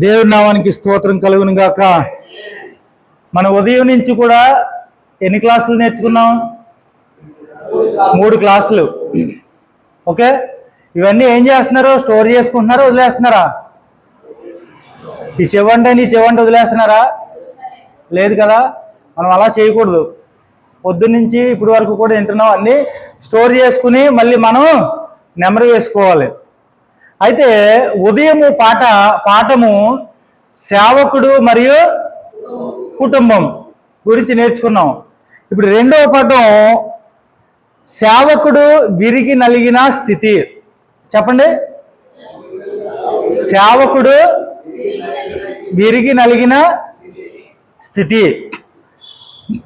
దేవుని నామానికి స్తోత్రం కలుగును గాక. మన ఉదయం నుంచి కూడా ఎన్ని క్లాసులు నేర్చుకున్నాం? 3 క్లాసులు. ఓకే, ఇవన్నీ ఏం చేస్తున్నారు? స్టోర్ చేసుకుంటున్నారా, వదిలేస్తున్నారా? ఈ చెవండి వదిలేస్తున్నారా? లేదు కదా. మనం అలా చేయకూడదు. పొద్దున్నుంచి ఇప్పటి వరకు కూడా వింటున్నాం, అన్నీ స్టోర్ చేసుకుని మళ్ళీ మనం నెమరు వేసుకోవాలి. అయితే ఉదయము పాఠము సేవకుడు మరియు కుటుంబం గురించి నేర్చుకున్నాం. ఇప్పుడు రెండవ పాఠం సేవకుడు విరిగి నలిగిన స్థితి. చెప్పండి, సేవకుడు విరిగి నలిగిన స్థితి.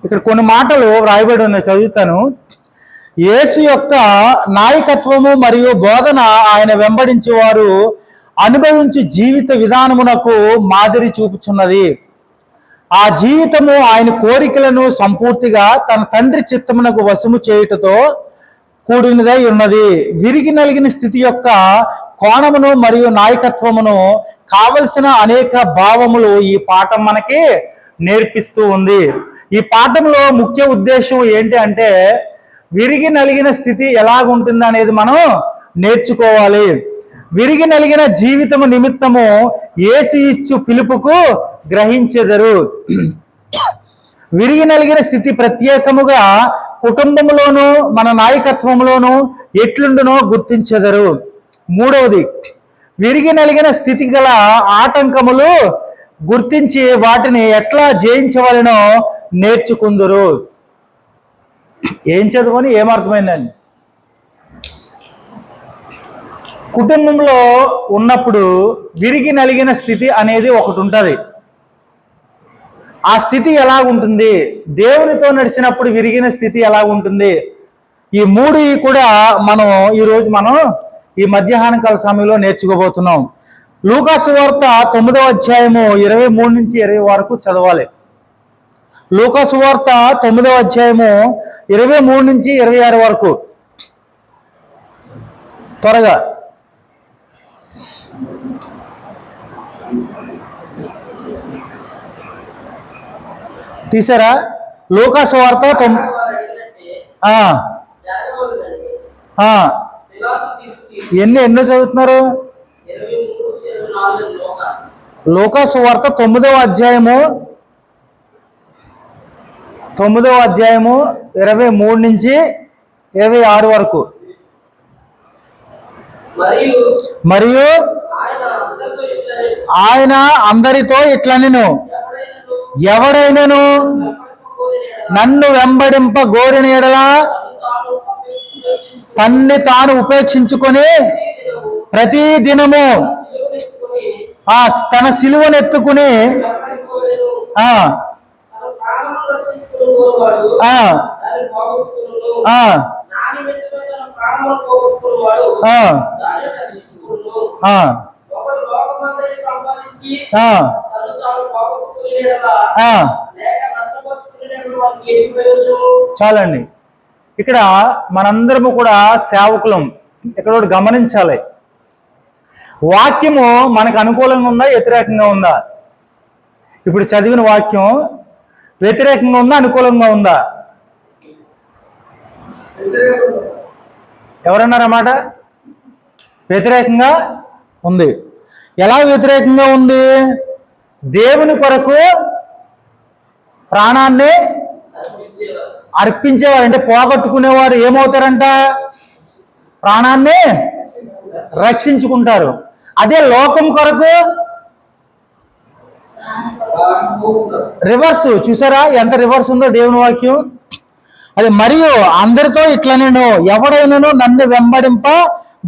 ఇక్కడ కొన్ని మాటలు రాయబడి ఉన్నాయి, చదువుతాను. యేసు యొక్క నాయకత్వము మరియు బోధన ఆయన వెంబడించేవారు అనుభవించి జీవిత విధానమునకు మాదిరి చూపుచున్నది. ఆ జీవితము ఆయన కోరికలను సంపూర్తిగా తన తండ్రి చిత్తమునకు వశము చేయుటతో కూడినదై ఉన్నది. విరిగి నలిగిన స్థితి యొక్క కోణమును మరియు నాయకత్వమును కావలసిన అనేక భావములు ఈ పాఠం మనకి నేర్పిస్తూ ఉంది. ఈ పాఠంలో ముఖ్య ఉద్దేశం ఏంటి అంటే, విరిగి నలిగిన స్థితి ఎలాగుంటుంది అనేది మనం నేర్చుకోవాలి. విరిగి నలిగిన జీవితము నిమిత్తము యేసు ఇచ్చు పిలుపుకు గ్రహించెదరు. విరిగి నలిగిన స్థితి ప్రత్యేకముగా కుటుంబంలోనూ మన నాయకత్వంలోనూ ఎట్లుండునో గుర్తించెదరు. మూడవది, విరిగి నలిగిన స్థితి గల ఆటంకములు గుర్తించి వాటిని ఎట్లా జయించవలనో నేర్చుకుందురు. ఏం చదువుకొని ఏమర్థమైందండి? కుటుంబంలో ఉన్నప్పుడు విరిగి నలిగిన స్థితి అనేది ఒకటి ఉంటుంది. ఆ స్థితి ఎలా ఉంటుంది? దేవునితో నడిచినప్పుడు విరిగిన స్థితి ఎలా ఉంటుంది? ఈ 3 కూడా ఈరోజు మనం ఈ మధ్యాహ్న కాల సమయంలో నేర్చుకోబోతున్నాం. లూకా సువార్త 9వ అధ్యాయము 23 నుంచి 20 వరకు చదవాలి. లూకా సువార్త 9వ అధ్యాయము 23 నుంచి 26 వరకు త్వరగా. తీసారా? లూకా సువార్త ఎన్నో చదువుతున్నారు? లూకా సువార్త 9వ అధ్యాయము 23 నుంచి 26 వరకు. మరియు ఆయన అందరితో ఇట్లనెను, ఎవడైనను నన్ను వెంబడింప గోరిన ఎడల తన్ని తాను ఉపేక్షించుకొని ప్రతి దినము తన సిలువనెత్తుకుని చాలండి. ఇక్కడ మనందరము కూడా సేవకులం. ఇక్కడ గమనించాలి, వాక్యము మనకు అనుకూలంగా ఉందా, వ్యతిరేకంగా ఉందా? ఇప్పుడు చదివిన వాక్యం వ్యతిరేకంగా ఉందా, అనుకూలంగా ఉందా? ఎవరన్నారన్నమాట? వ్యతిరేకంగా ఉంది. ఎలా వ్యతిరేకంగా ఉంది? దేవుని కొరకు ప్రాణాన్ని అర్పించేవారు, అంటే పోగొట్టుకునేవారు ఏమవుతారంట? ప్రాణాన్ని రక్షించుకుంటారు. అదే లోకం కొరకు రివర్స్. చూసారా ఎంత రివర్స్ ఉందో దేవుని వాక్యం? అది మరియు అందరితో ఇట్లా, నేను ఎవడైనాను నన్ను వెంబడింప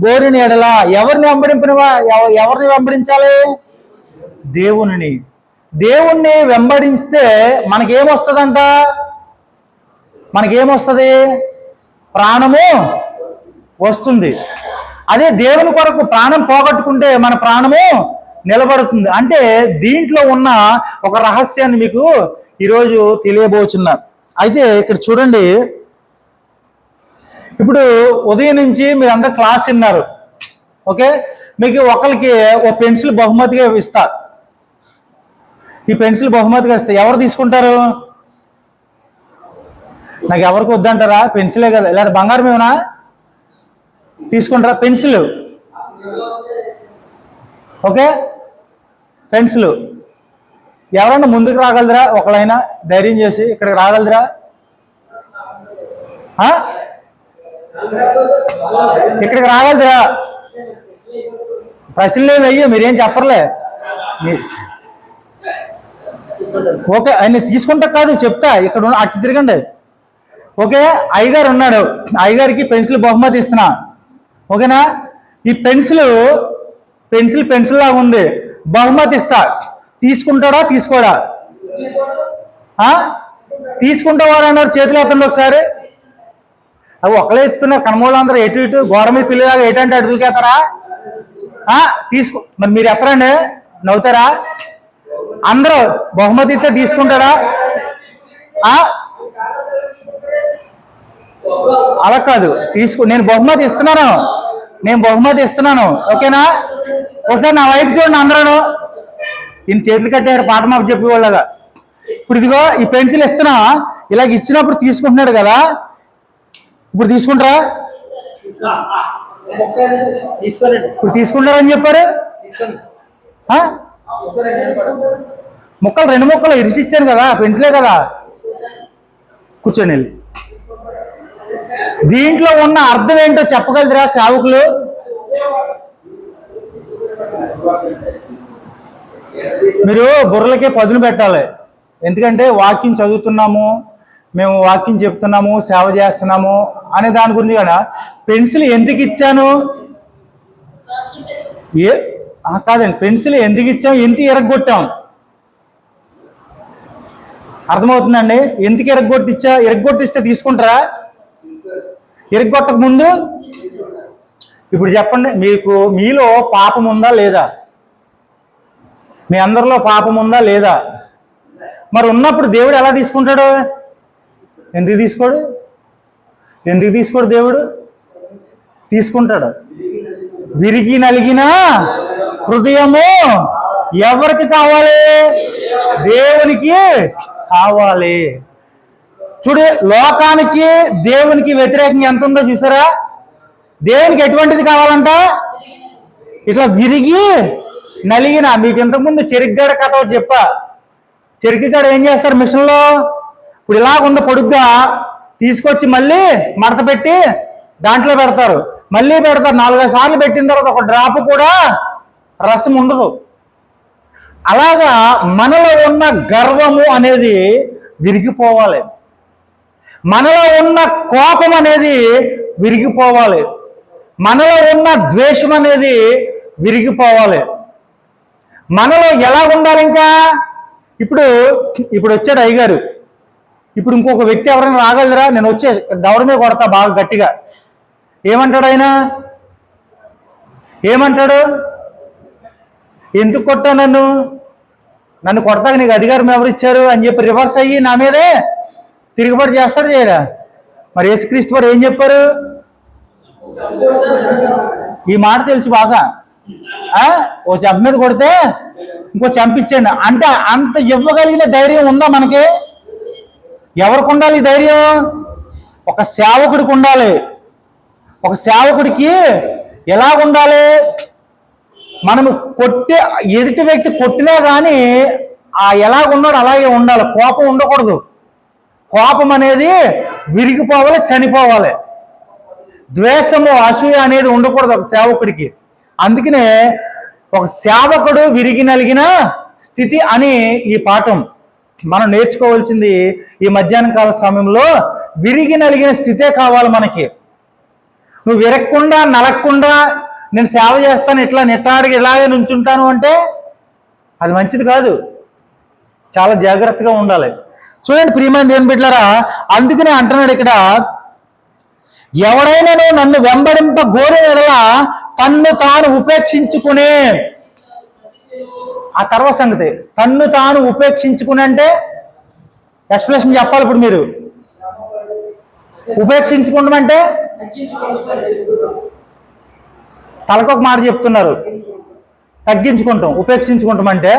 గోరిన ఎడల. ఎవరిని వెంబడించాలి? దేవుణ్ణి వెంబడిస్తే మనకేమొస్తుందంట? మనకేమొస్తుంది? ప్రాణము వస్తుంది. అదే దేవుని కొరకు ప్రాణం పోగొట్టుకుంటే మన ప్రాణము నిలబడుతుంది. అంటే దీంట్లో ఉన్న ఒక రహస్యాన్ని మీకు ఈరోజు తెలియబోతున్నా. అయితే ఇక్కడ చూడండి, ఇప్పుడు ఉదయం నుంచి మీరు అందరు క్లాస్ విన్నారు. ఓకే, మీకు ఒకరికి ఒక పెన్సిల్ బహుమతిగా ఇస్తా. ఈ పెన్సిల్ బహుమతిగా ఇస్తే ఎవరు తీసుకుంటారు? నాకు ఎవరికి వద్దంటారా? పెన్సిలే కదా, లేదా బంగారం ఏమన్నా తీసుకుంటారా? Pencil, okay, pencil. ఎవరన్నా ముందుకు రాగలరా? ఒకళ్ళైనా ధైర్యం చేసి ఇక్కడికి రాగలరా? ఇక్కడికి రాగలరా? ప్రశ్నలు ఏమి అయ్యో, మీరేం చెప్పర్లే. ఓకే, ఆయన తీసుకుంటా కాదు, చెప్తా. ఇక్కడ అటు తిరగండి. ఓకే, అయ్యగారు ఉన్నాడు, అయ్యగారికి పెన్సిల్ బహుమతి ఇస్తున్నా, ఓకేనా? ఈ పెన్సిల్ లాగా ఉంది, బహుమతి ఇస్తా. తీసుకుంటాడా తీసుకోడా? తీసుకుంటావాడు అన్నారు, చేతులు ఎత్తండి ఒకసారి. అవి ఒకళ్ళే ఎత్తున్నారు, కనమోళ్ళు అందరూ ఎటు ఇటు గోడ మీద పిల్లలాగా ఎటంటే అటు దూకేస్తారా? తీసుకో, మరి మీరు ఎత్తరండి, నవ్వుతారా? అందరూ బహుమతి ఇస్తే తీసుకుంటాడా? అలా కాదు, నేను బహుమతి ఇస్తున్నాను, ఓకేనా? ఒకసారి నా వైపు చూడండి అందరూ. ఈయన చేతులు కట్టాడు పాట మాకు చెప్పేవాళ్ళగా. ఇప్పుడు ఇదిగో ఈ పెన్సిల్ ఇస్తున్నా, ఇలాగ ఇచ్చినప్పుడు తీసుకుంటున్నాడు కదా, ఇప్పుడు తీసుకుంటారా? ఇప్పుడు తీసుకుంటారని చెప్పారు. ముక్కలు 2 ముక్కలు ఇరిసిచ్చాను కదా, పెన్సిలే కదా. కూర్చోండి వెళ్ళి. దీంట్లో ఉన్న అర్థం ఏంటో చెప్పగలరా సేవకులు? మీరు బుర్రలకే పదును పెట్టాలి. ఎందుకంటే వాక్యం చదువుతున్నాము, మేము వాక్యం చెప్తున్నాము, సేవ చేస్తున్నాము అనే దాని గురించి కదా. పెన్సిల్ ఎందుకు ఇచ్చాను? కాదండి, పెన్సిల్ ఎందుకు ఇచ్చాం, ఎందుకు ఎరగొట్టాం? అర్థమవుతుందండి? ఎందుకు ఎరగొట్టిస్తే తీసుకుంటారా? ఎరగొట్టక ముందు ఇప్పుడు చెప్పండి, మీలో పాపం ఉందా లేదా? మీ అందరిలో పాపం ఉందా లేదా? మరి ఉన్నప్పుడు దేవుడు ఎలా తీసుకుంటాడు? ఎందుకు తీసుకోడు దేవుడు? తీసుకుంటాడు. విరిగి నలిగిన హృదయము ఎవరికి కావాలి? దేవునికి కావాలి. చూడు, లోకానికి దేవునికి వ్యతిరేకంగా ఎంత ఉందో చూసారా? దేవునికి ఎటువంటిది కావాలంట? ఇట్లా విరిగి నలిగిన. మీకు ఇంతకుముందు చెరిగ్గాడ కథ చెప్పా. చెరిగిగాడ ఏం చేస్తారు మిషన్లో? ఇప్పుడు ఇలాగుండ పొడుగ్గా తీసుకొచ్చి మళ్ళీ మడత పెట్టి దాంట్లో పెడతారు, మళ్ళీ పెడతారు. 4-5 సార్లు పెట్టిన తర్వాత ఒక డ్రాప్ కూడా రసం ఉండదు. అలాగా మనలో ఉన్న గర్వము అనేది విరిగిపోవాలి, మనలో ఉన్న కోపం అనేది విరిగిపోవాలి, మనలో ఉన్న ద్వేషం అనేది విరిగిపోవాలి. మనలో ఎలా ఉండాలి? ఇంకా ఇప్పుడు వచ్చాడు అయ్యగారు. ఇప్పుడు ఇంకొక వ్యక్తి ఎవరైనా రాగలరా? నేను వచ్చే దవడమే కొడతా బాగా గట్టిగా. ఏమంటాడు ఆయన? ఏమంటాడు? ఎందుకు కొట్టా నన్ను కొడతాక నీకు అధికారం ఎవరు ఇచ్చారు అని చెప్పి రివర్స్ అయ్యి నా మీదే తిరుగుబాటు చేస్తాడు, చేయడా? మరి యేసుక్రీస్తు వారు ఏం చెప్పారు? ఈ మాట తెలుసు బాగా. ఓ చెంప మీద కొడితే ఇంకో చెంపిచ్చాడు అంటే అంత ఇవ్వగలిగిన ధైర్యం ఉందా మనకి? ఎవరికి ఉండాలి ఈ ధైర్యం? ఒక సేవకుడికి ఉండాలి. ఒక సేవకుడికి ఎలా ఉండాలి? మనము ఎదుటి వ్యక్తి కొట్టినా కానీ ఎలా ఉన్నాడు అలాగే ఉండాలి. కోపం ఉండకూడదు. కోపం అనేది విరిగిపోవాలి, చనిపోవాలి. ద్వేషము, అసూయ అనేది ఉండకూడదు ఒక సేవకుడికి. అందుకనే ఒక సేవకుడు విరిగి నలిగిన స్థితి అని ఈ పాఠం మనం నేర్చుకోవాల్సింది. ఈ మధ్యాహ్నం కాల సమయంలో విరిగి నలిగిన స్థితే కావాలి మనకి. నువ్వు విరక్కుండా నలగకుండా నేను సేవ చేస్తాను, ఇట్లా నిట్టాడికి ఇలాగే నుంచుంటాను అంటే అది మంచిది కాదు. చాలా జాగ్రత్తగా ఉండాలి. చూడండి ప్రియమైన దేవుని బిడ్డలారా, అందుకనే అంటున్నాడు ఇక్కడ, ఎవడైనా నన్ను వెంబడింప గోరిన యెడల తన్ను తాను ఉపేక్షించుకునే. ఆ తర్వాత సంగతి తన్ను తాను ఉపేక్షించుకుని అంటే ఎక్స్ప్లెనేషన్ చెప్పాలి. ఇప్పుడు మీరు ఉపేక్షించుకుంటామంటే తలకొక మాట చెప్తున్నారు, తగ్గించుకుంటాం. ఉపేక్షించుకుంటాం అంటే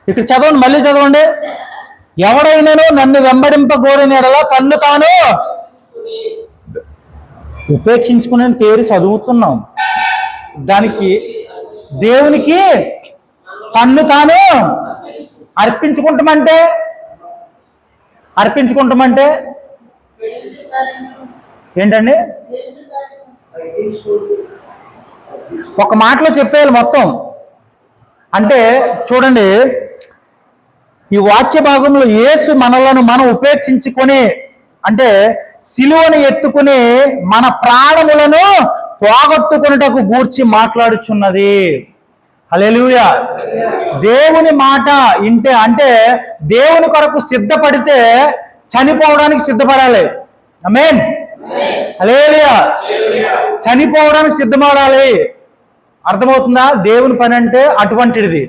ఇక్కడ చదవండి, మళ్ళీ చదవండి. ఎవడైనాను నన్ను వెంబడింపగోరిన యెడల తన్ను తాను ఉపేక్షించుకునే పేరు చదువుతున్నాం. దానికి దేవునికి తన్ను తాను అర్పించుకుంటామంటే ఏంటండి? ఒక మాటలో చెప్పేయాలి మొత్తం. అంటే చూడండి, ఈ వాక్య భాగంలో యేసు మనలను మనం ఉపేక్షించుకొని, అంటే సిలువను ఎత్తుకుని మన ప్రాణములను పోగొట్టుకున్నటకు గూర్చి మాట్లాడుచున్నది. హల్లెలూయా. దేవుని మాట ఇంటే, అంటే దేవుని కొరకు సిద్ధపడితే చనిపోవడానికి సిద్ధపడాలి. ఆమేన్. హల్లెలూయా. చనిపోవడానికి సిద్ధపడాలి. అర్థమవుతుందా? దేవుని పని అంటే అటువంటిది.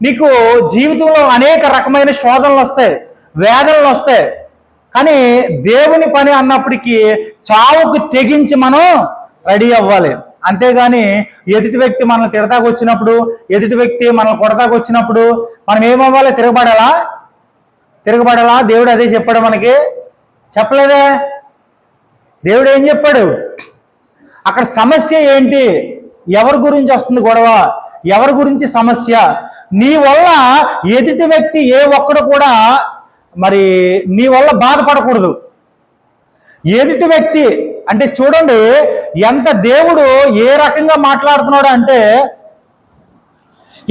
నీకు జీవితంలో అనేక రకమైన శోధనలు వస్తాయి, వేదనలు వస్తాయి. కానీ దేవుని పని అన్నప్పటికీ చావుకు తెగించి మనం రెడీ అవ్వాలి. అంతేగాని ఎదుటి వ్యక్తి మనల్ని తిడతాకు వచ్చినప్పుడు, ఎదుటి వ్యక్తి మనల్ని కొడతాకు వచ్చినప్పుడు మనం ఏమవ్వాలి? తిరగబడాలా? దేవుడు అదే చెప్పాడు మనకి? చెప్పలేదే. దేవుడు ఏం చెప్పాడు? అక్కడ సమస్య ఏంటి? ఎవరి గురించి వస్తుంది గొడవ? ఎవరి గురించి సమస్య? నీ వల్ల ఎదుటి వ్యక్తి ఏ ఒక్కడు కూడా మరి నీ వల్ల బాధపడకూడదు. ఎదుటి వ్యక్తి అంటే చూడండి ఎంత దేవుడు ఏ రకంగా మాట్లాడుతున్నాడు అంటే,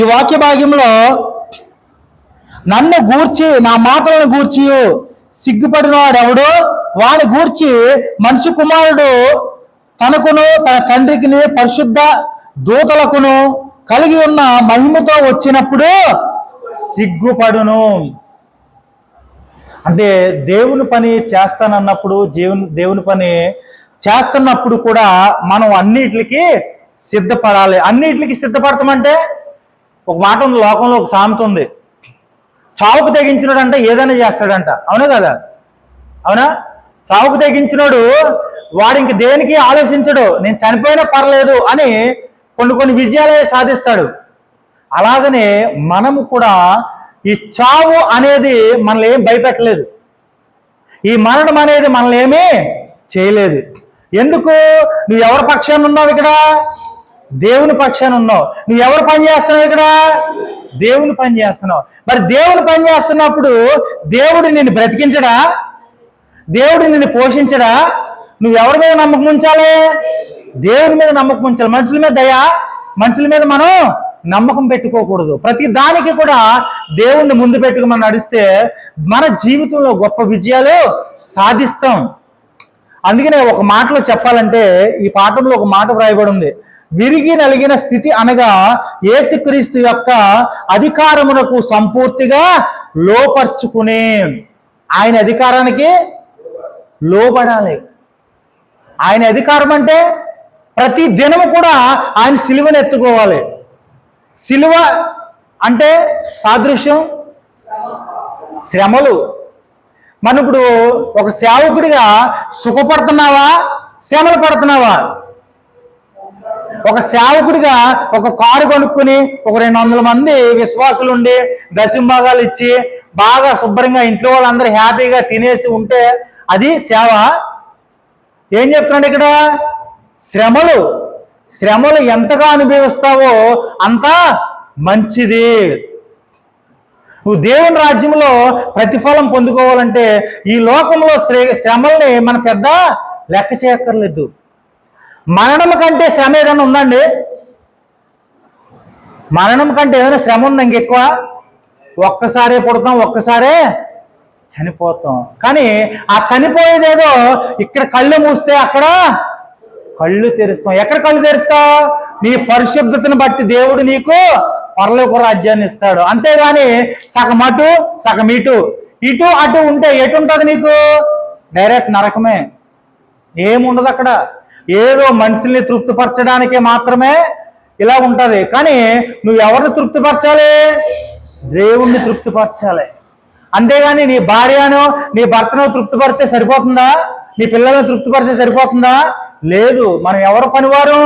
ఈ వాక్య భాగ్యంలో నన్ను గూర్చి నా మాటలను గూర్చి సిగ్గుపడినవాడు ఎవడు? వాని గూర్చి మనిషి కుమారుడు తనకును తన తండ్రికి పరిశుద్ధ దూతలకును కలిగి ఉన్న మహిమతో వచ్చినప్పుడు సిగ్గుపడును. అంటే దేవుని పని చేస్తానన్నప్పుడు, దేవుని పని చేస్తున్నప్పుడు కూడా మనం అన్నిటికి సిద్ధపడాలి. అన్నిటికి సిద్ధపడతామంటే ఒక మాట ఉంది, లోకంలో ఒక సామెత ఉంది, చావుకు తెగించినాడు అంటే ఏదైనా చేస్తాడంట. అవునా కదా? అవునా? చావుకు తెగించినాడు వాడు ఇంక దేనికి ఆలోచించడు, నేను చనిపోయినా పర్లేదు అని కొన్ని విజయాలే సాధిస్తాడు. అలాగనే మనము కూడా ఈ చావు అనేది మనల్ని ఏం భయపెట్టలేదు, ఈ మరణం అనేది మనల్ని ఏమీ చేయలేదు. ఎందుకు? నువ్వు ఎవరి పక్షాన ఉన్నావు? ఇక్కడ దేవుని పక్షాన ఉన్నావు. నువ్వు ఎవరు పని చేస్తున్నావు? ఇక్కడ దేవుని పని చేస్తున్నావు. మరి దేవుని పని చేస్తున్నప్పుడు దేవుడు నిన్ను బ్రతికించడా? దేవుడు నిన్ను పోషించడా? నువ్వు ఎవరి మీద నమ్మకం ఉంచాలి? దేవుని మీద నమ్మకం ఉంచాలి. మనుషుల మీద మనుషుల మీద మనం నమ్మకం పెట్టుకోకూడదు. ప్రతి దానికి కూడా దేవుణ్ణి ముందు పెట్టుకుని మనం నడిస్తే మన జీవితంలో గొప్ప విజయాలు సాధిస్తాం. అందుకనే ఒక మాటలో చెప్పాలంటే, ఈ పాఠంలో ఒక మాట వ్రాయబడి ఉంది, విరిగి నలిగిన స్థితి అనగా యేసుక్రీస్తు యొక్క అధికారమునకు సంపూర్తిగా లోపర్చుకుని, ఆయన అధికారానికి లోబడాలి. ఆయన అధికారం అంటే ప్రతి దినము కూడా ఆయన సిలువను ఎత్తుకోవాలి. సిలువ అంటే సాదృశ్యం శ్రమలు. మనం ఇప్పుడు ఒక సేవకుడిగా సుఖపడుతున్నావా, శ్రమలు పడుతున్నావా? ఒక సేవకుడిగా ఒక కారు కొనుక్కుని ఒక 200 మంది విశ్వాసులు ఉండి దశంభాగాలు ఇచ్చి బాగా శుభ్రంగా ఇంట్లో వాళ్ళందరూ హ్యాపీగా తినేసి ఉంటే అది సేవ? ఏం చెప్తున్నాడు ఇక్కడ? శ్రమలు ఎంతగా అనుభవిస్తావో అంత మంచిది. నువ్వు దేవుని రాజ్యంలో ప్రతిఫలం పొందుకోవాలంటే ఈ లోకంలో శ్రమల్ని మన పెద్ద లెక్క చేయక్కర్లేదు. మరణం కంటే శ్రమ ఏదైనా ఉందండి? మరణం కంటే ఏదైనా శ్రమ ఉందా ఇంకెక్కువ? ఒక్కసారే పుడతాం, ఒక్కసారే చనిపోతాం. కానీ ఆ చనిపోయేదేదో ఇక్కడ కళ్ళు మూస్తే అక్కడ కళ్ళు తెరుస్తాం. ఎక్కడ కళ్ళు తెరుస్తావు? నీ పరిశుద్ధతను బట్టి దేవుడు నీకు పరలోక రాజ్యాన్ని ఇస్తాడు. అంతేగాని సగం అటు సగం ఇటు అటు ఉంటే ఎటు ఉంటుంది నీకు? డైరెక్ట్ నరకమే. ఏముండదు అక్కడ. ఏదో మనుషుల్ని తృప్తిపరచడానికే మాత్రమే ఇలా ఉంటది. కానీ నువ్వు ఎవరిని తృప్తిపరచాలి? దేవుణ్ణి తృప్తిపరచాలి. అంతేగాని నీ భార్యను నీ భర్తను తృప్తిపరిస్తే సరిపోతుందా? నీ పిల్లలను తృప్తిపరిస్తే సరిపోతుందా? లేదు. మనం ఎవరు పనివారు?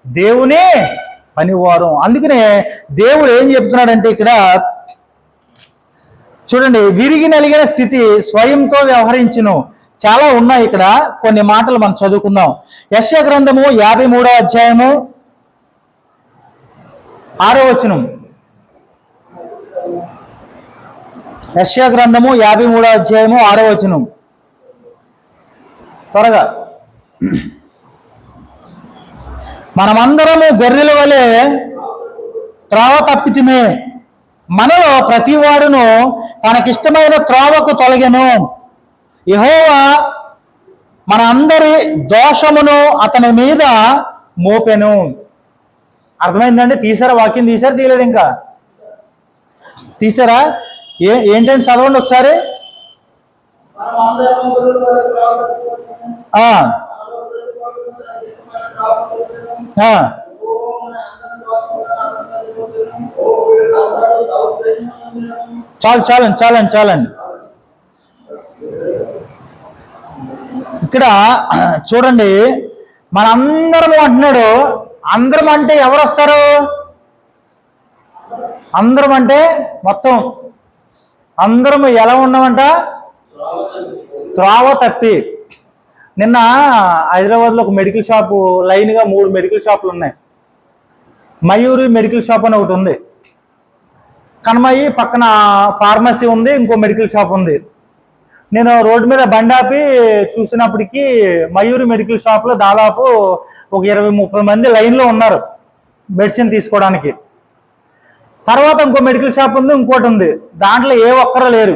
దేవుని పనివారు. అందుకనే దేవుడు ఏం చెప్తున్నాడంటే ఇక్కడ చూడండి, విరిగి నలిగిన స్థితి స్వయంతో వ్యవహరించును. చాలా ఉన్నాయి ఇక్కడ, కొన్ని మాటలు మనం చదువుకుందాం. యెషయా గ్రంథము 53వ అధ్యాయము 6వ వచనం. యెషయా గ్రంథము 53వ అధ్యాయము 6వ వచనం. త్వరగా. మనమందరము గొర్రెల వలె త్రోవ తప్పితిమే, మనలో ప్రతివాడును తనకిష్టమైన త్రోవకు తొలగెను, యెహోవా మన అందరి దోషమును అతని మీద మోపెను. అర్థమైందండి? తీసారా? వాక్యం తీసారా? తీయలేదు? ఇంకా తీసారా? ఏంటంటే చదవండి ఒకసారి. చాలండి. ఇక్కడ చూడండి, మనందరము అంటున్నాడు. అందరం అంటే ఎవరు వస్తారు? అందరం అంటే మొత్తం అందరం ఎలా ఉన్నామంట? త్రోవ తప్పి. నిన్న హైదరాబాద్లో ఒక మెడికల్ షాపు, లైన్గా 3 మెడికల్ షాపులు ఉన్నాయి. మయూరి మెడికల్ షాప్ అని ఒకటి ఉంది, కనమయ్యి పక్కన ఫార్మసీ ఉంది, ఇంకో మెడికల్ షాప్ ఉంది. నేను రోడ్డు మీద బండి ఆపి చూసినప్పటికీ మయూరి మెడికల్ షాప్లో దాదాపు ఒక 20-30 మంది లైన్లో ఉన్నారు మెడిసిన్ తీసుకోవడానికి. తర్వాత ఇంకో మెడికల్ షాప్ ఉంది, ఇంకోటి ఉంది, దాంట్లో ఏ ఒక్కరు లేరు.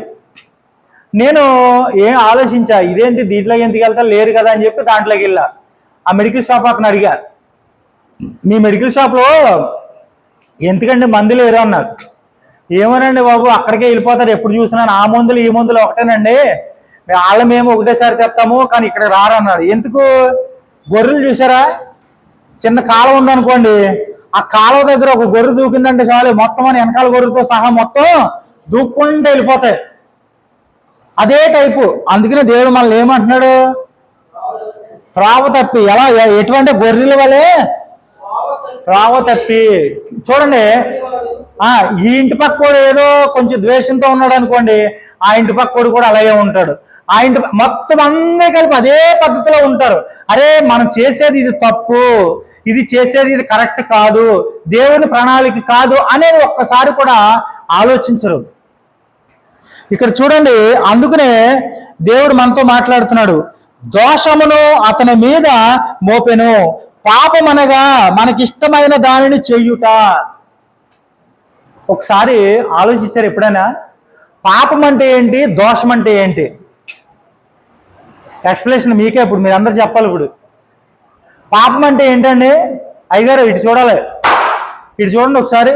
నేను ఏం ఆలోచించా, ఇదేంటి దీంట్లోకి ఎందుకు వెళ్తా, లేరు కదా అని చెప్పి దాంట్లోకి వెళ్ళా. ఆ మెడికల్ షాప్ అతను అడిగా, మీ మెడికల్ షాప్లో ఎందుకండి మందు లేరు అన్నారు. ఏమోనండి బాబు, అక్కడికే వెళ్ళిపోతారు, ఎప్పుడు చూసినా ఆ మందులు ఈ మందులు ఒకటేనండి, మేము ఒకటేసారి తెస్తాము కానీ ఇక్కడ రారన్నాడు. ఎందుకు? గొర్రెలు చూసారా, చిన్న కాలం ఉందనుకోండి, ఆ కాలువ దగ్గర ఒక గొర్రె దూకిందంటే చాలు, మొత్తం అని వెనకాల గొర్రెతో సహా మొత్తం దూక్కుంటూ వెళ్ళిపోతాయి. అదే టైపు. అందుకనే దేవుడు మనల్ని ఏమంటున్నాడు? త్రోవ తప్పి. ఎలా? ఎటువంటి గొర్రెల వలె త్రోవ తప్పి. చూడండి, ఈ ఇంటి పక్కోడు ఏదో కొంచెం ద్వేషంతో ఉన్నాడు అనుకోండి, ఆ ఇంటి పక్కోడు కూడా అలాగే ఉంటాడు. ఆ ఇంటి మొత్తం అందరూ కలిపి అదే పద్ధతిలో ఉంటారు. అరే, మనం చేసేది ఇది తప్పు, ఇది చేసేది ఇది కరెక్ట్ కాదు, దేవుని ప్రణాళిక కాదు అనేది ఒక్కసారి కూడా ఆలోచించరు. ఇక్కడ చూడండి, అందుకనే దేవుడు మనతో మాట్లాడుతున్నాడు. దోషమును అతని మీద మోపెను, పాపమనగా మనకిష్టమైన దానిని చెయ్యుట. ఒకసారి ఆలోచించారు ఎప్పుడైనా? పాపం అంటే ఏంటి, దోషం అంటే ఏంటి? ఎక్స్ప్లెనేషన్ మీకే, ఇప్పుడు మీరు అందరు చెప్పాలి. ఇప్పుడు పాపం అంటే ఏంటండి? అయ్యగారు ఇటు చూడాలి, ఇటు చూడండి ఒకసారి.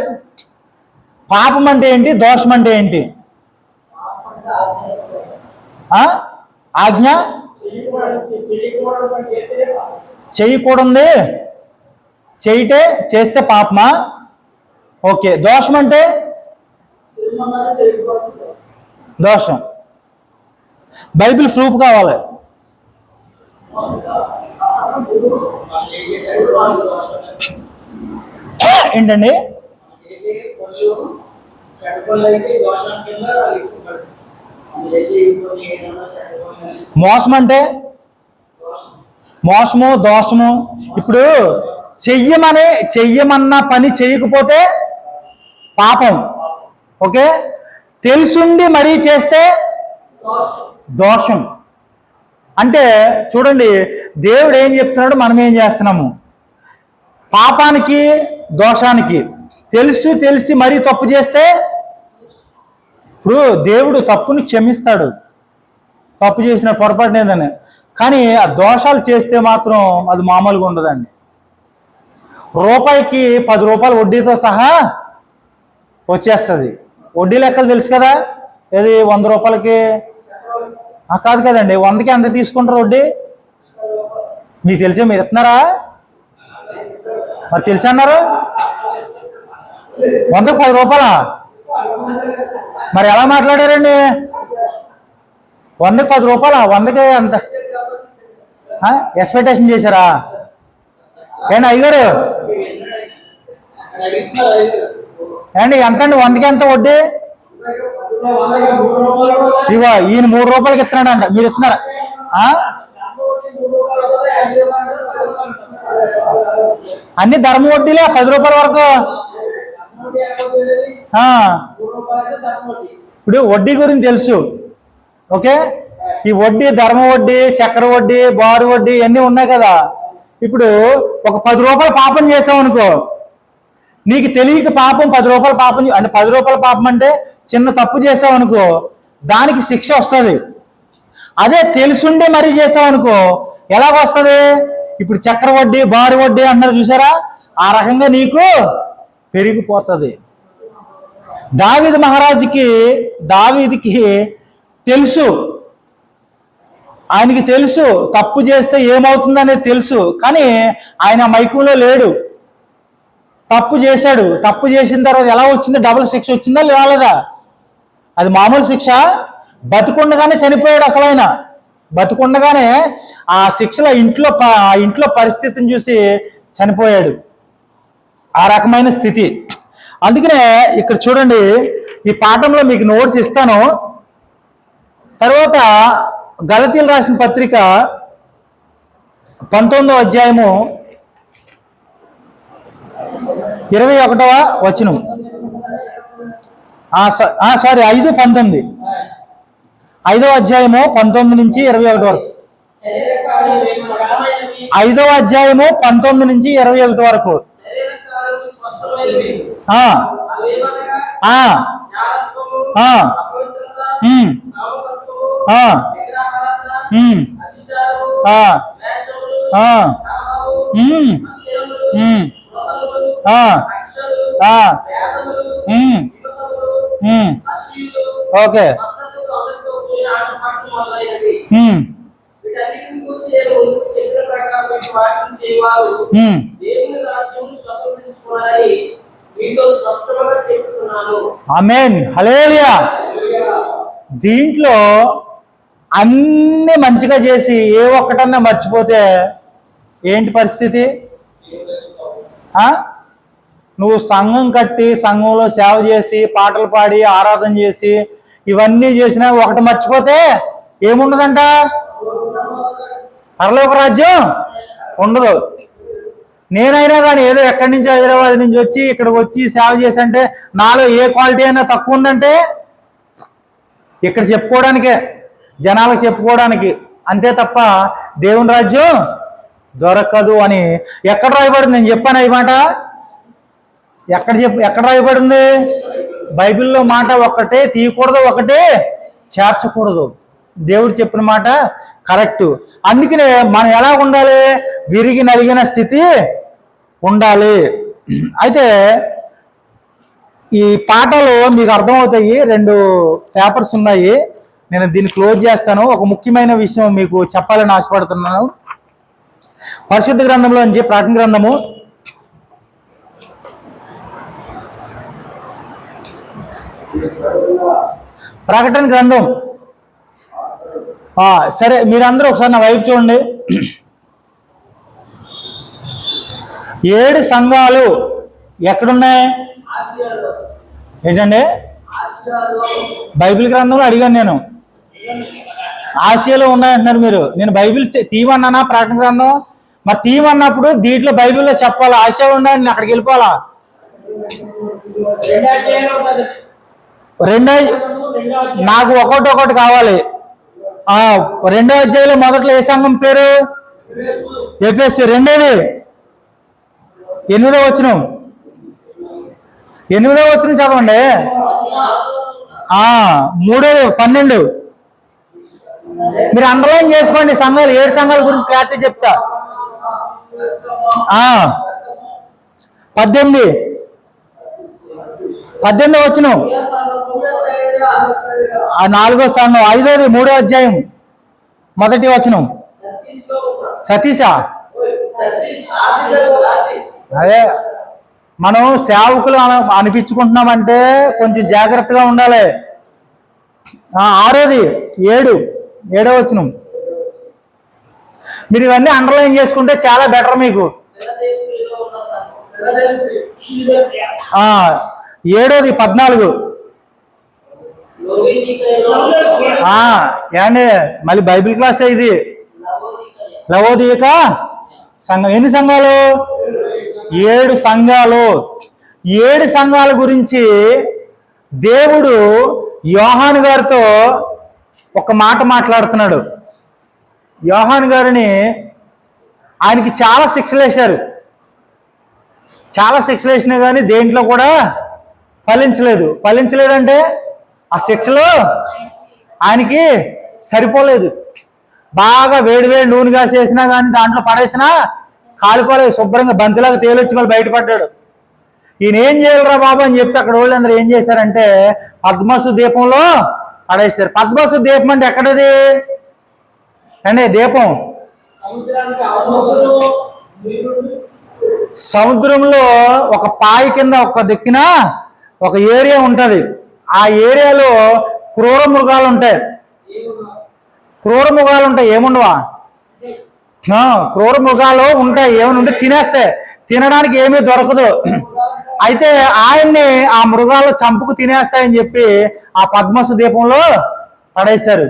పాపం అంటే ఏంటి, దోషం అంటే ఏంటి? ఆజ్ఞ చేయకూడదు, చేస్తే పాపమా? ఓకే. దోషం అంటే దోషం. బైబిల్ ప్రూఫ్ కావాలి. ఏంటండి? మోసం అంటే మోసము, దోషము. ఇప్పుడు చెయ్యమన్న పని చేయకపోతే పాపం. ఓకే. తెలుసుండి మరీ చేస్తే దోషం. అంటే చూడండి, దేవుడు ఏం చెప్తున్నాడు, మనం ఏం చేస్తున్నాము? పాపానికి, దోషానికి తెలిసి మరీ తప్పు చేస్తే, ఇప్పుడు దేవుడు తప్పుని క్షమిస్తాడు, తప్పు చేసిన పొరపాటు ఏదని. కానీ ఆ దోషాలు చేస్తే మాత్రం అది మామూలుగా ఉండదండి. రూపాయికి 10 రూపాయలు వడ్డీతో సహా వచ్చేస్తుంది. వడ్డీ లెక్కలు తెలుసు కదా, ఏది 100 రూపాయలకి కాదు కదండి, 100కి ఎంత తీసుకుంటారు వడ్డీ? మీకు తెలిసే, మీరు ఇస్తున్నారా? మరి తెలిసి అన్నారు. 100కి 10 రూపాయలా? మరి ఎలా మాట్లాడారండి? 100కి 10 రూపాయలా? 100కి అంత ఎక్స్పెక్టేషన్ చేశారా? ఏంటి అయ్యగారు? ఏంటి ఎంత అండి? 100కి ఎంత వడ్డీ? ఇవో ఈయన 3 రూపాయలకి ఇస్తున్నాడంట, మీరు ఇస్తున్నారా? అన్ని ధర్మ వడ్డీలే 10 రూపాయల వరకు. ఇప్పుడు వడ్డీ గురించి తెలుసు, ఓకే. ఈ వడ్డీ, ధర్మ వడ్డీ, చక్ర వడ్డీ, బారు వడ్డీ ఇవన్నీ ఉన్నాయి కదా. ఇప్పుడు ఒక 10 రూపాయల పాపం చేసావు అనుకో, నీకు తెలియక పాపం 10 రూపాయల పాపం అంటే 10 రూపాయల పాపం అంటే చిన్న తప్పు చేసావు అనుకో, దానికి శిక్ష వస్తుంది. అదే తెలుసుండే మరీ చేసావు అనుకో ఎలాగొస్తుంది? ఇప్పుడు చక్ర వడ్డీ, బారు వడ్డీ అన్నారు చూసారా, ఆ రకంగా నీకు పెరిగిపోతుంది. దావీదుకి తెలుసు, ఆయనకి తెలుసు తప్పు చేస్తే ఏమవుతుందనేది తెలుసు, కానీ ఆయన మైకంలో లేడు. తప్పు చేశాడు, తప్పు చేసిన తర్వాత ఎలా వచ్చిందో డబుల్ శిక్ష వచ్చిందా రాలేదా? అది మామూలు శిక్ష. బతికుండగానే చనిపోయాడు. అసలు ఆయన బతికుండగానే ఆ శిక్షలో ఇంట్లో పరిస్థితిని చూసి చనిపోయాడు. ఆ రకమైన స్థితి. అందుకనే ఇక్కడ చూడండి, ఈ పాఠంలో మీకు నోట్స్ ఇస్తాను. తర్వాత గలతీయులు రాసిన పత్రిక 19వ అధ్యాయము 21వ వచనం. సారీ 5:19. 5వ అధ్యాయము 19 నుంచి 21 వరకు. 5వ అధ్యాయము 19 నుంచి 21 వరకు. ఓకే. ఆమేన్, హల్లెలూయా. దీంట్లో అన్ని మంచిగా చేసి ఏ ఒక్కటన్నా మర్చిపోతే ఏంటి పరిస్థితి? నువ్వు సంఘం కట్టి సంఘంలో సేవ చేసి పాటలు పాడి ఆరాధన చేసి ఇవన్నీ చేసినా ఒకటి మర్చిపోతే ఏముండదంట? పరలోక రాజ్యం ఉండదు. నేనైనా కానీ ఏదో ఎక్కడి నుంచి హైదరాబాద్ నుంచి వచ్చి ఇక్కడికి వచ్చి సేవ చేసి అంటే నాలో ఏ క్వాలిటీ అయినా తక్కువ ఉందంటే ఇక్కడ చెప్పుకోవడానికే, జనాలకు చెప్పుకోవడానికి, అంతే తప్ప దేవుని రాజ్యం దొరకదు అని ఎక్కడ రాయబడింది? నేను చెప్పాను ఈ మాట. ఎక్కడ రాయబడింది? బైబిల్లో మాట ఒక్కటే తీయకూడదు, ఒకటే చేర్చకూడదు. దేవుడు చెప్పిన మాట కరెక్ట్. అందుకనే మనం ఎలా ఉండాలి? విరిగి నలిగిన స్థితి ఉండాలి. అయితే ఈ పాటలు మీకు అర్థమవుతాయి. 2 పేపర్స్ ఉన్నాయి. నేను దీన్ని క్లోజ్ చేస్తాను. ఒక ముఖ్యమైన విషయం మీకు చెప్పాలని ఆశపడుతున్నాను. పరిశుద్ధ గ్రంథంలో నుంచి ప్రకటన గ్రంథము 1 సరే, మీరందరూ ఒకసారి నా వైపు చూడండి. 7 సంఘాలు ఎక్కడున్నాయి? ఏంటండి? బైబిల్ గ్రంథంలో అడిగాను నేను. ఆసియాలో ఉన్నాయంటున్నారు మీరు. నేను బైబిల్ తీయమన్నానా ప్రకటన గ్రంథం? మరి తీయమన్నప్పుడు దీంట్లో బైబిల్లో చెప్పాలా? ఆసియా ఉన్నాయని నేను అక్కడికి వెళ్ళిపోవాలా? నాకు ఒకటి కావాలి. 2వ అధ్యాయంలో మొదట్లో ఏ సంఘం పేరు? ఎఫెసు. 2వ 8వ వచనం. 8వ వచనం చదవండి. 3వ 12. మీరు అండర్లైన్ చేసుకోండి. సంఘాలు 7 సంఘాల గురించి క్లారిటీ చెప్తా. 18వ వచనం. 4వ సంఘం. 5వది 3వ అధ్యాయం 1వ వచనం. సతీషా? అదే, మనం సేవకులు అనిపించుకుంటున్నామంటే కొంచెం జాగ్రత్తగా ఉండాలి. 6వది 7వ వచనం. మీరు ఇవన్నీ అండర్లైన్ చేసుకుంటే చాలా బెటర్ మీకు. 7వది 14. ఏమండి మళ్ళీ బైబిల్ క్లాస్ ఇది. లవోదిక సంఘం ఎన్ని సంఘాలు? 7 సంఘాలు. 7 సంఘాల గురించి దేవుడు యోహాను గారితో ఒక మాట మాట్లాడుతున్నాడు. యోహాను గారిని ఆయనకి చాలా శిక్షలు వేశారు. చాలా శిక్షలు వేసినా కానీ దేంట్లో కూడా ఫలించలేదు. ఫలించలేదంటే ఆ శిక్షలు ఆయనకి సరిపోలేదు. బాగా వేడి నూనె కాసేసినా కానీ దాంట్లో పడేసినా కాలిపోలేదు. శుభ్రంగా బంతిలాగా తేలొచ్చి మళ్ళీ బయటపడ్డాడు. ఈయన ఏం చేయాలరా బాబు అని చెప్పి అక్కడ వాళ్ళందరూ ఏం చేశారంటే పద్మసు దీపంలో పడేశారు. పద్మసు దీపం అంటే ఎక్కడది అంటే దీపం సముద్రంలో ఒక పాయి కింద ఒక దిక్కున ఒక ఏరియా ఉంటుంది. ఆ ఏరియాలో క్రూర మృగాలు ఉంటాయి. ఏముండవా? క్రూర మృగాలు ఉంటాయి. ఏమైనా ఉంటే తినేస్తాయి. తినడానికి ఏమీ దొరకదు. అయితే ఆయన్ని ఆ మృగాలు చంపుకు తినేస్తాయని చెప్పి ఆ పద్మసు దీపంలో పడేశారు.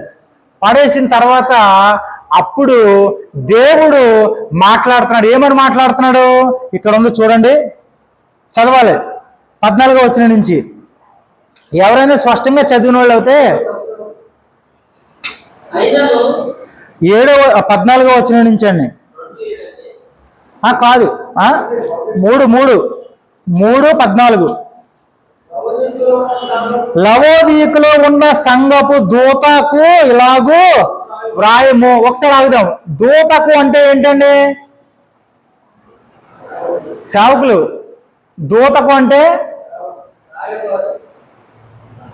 పడేసిన తర్వాత అప్పుడు దేవుడు మాట్లాడుతున్నాడు. ఏమని మాట్లాడుతున్నాడు? ఇక్కడ ఉంది చూడండి, చదవాలి 14వ వచనం నుంచి. ఎవరైనా స్పష్టంగా చదివిన వాళ్ళు అయితే 14వ వచనం నుంచి అండి. కాదు 3:14 లవోదికలో ఉన్న సంఘపు దూతకు ఇలాగూ వ్రాయము. ఒకసారి ఆగుదాం. దూతకు అంటే ఏంటండి? సేవకులు. దూతకు అంటే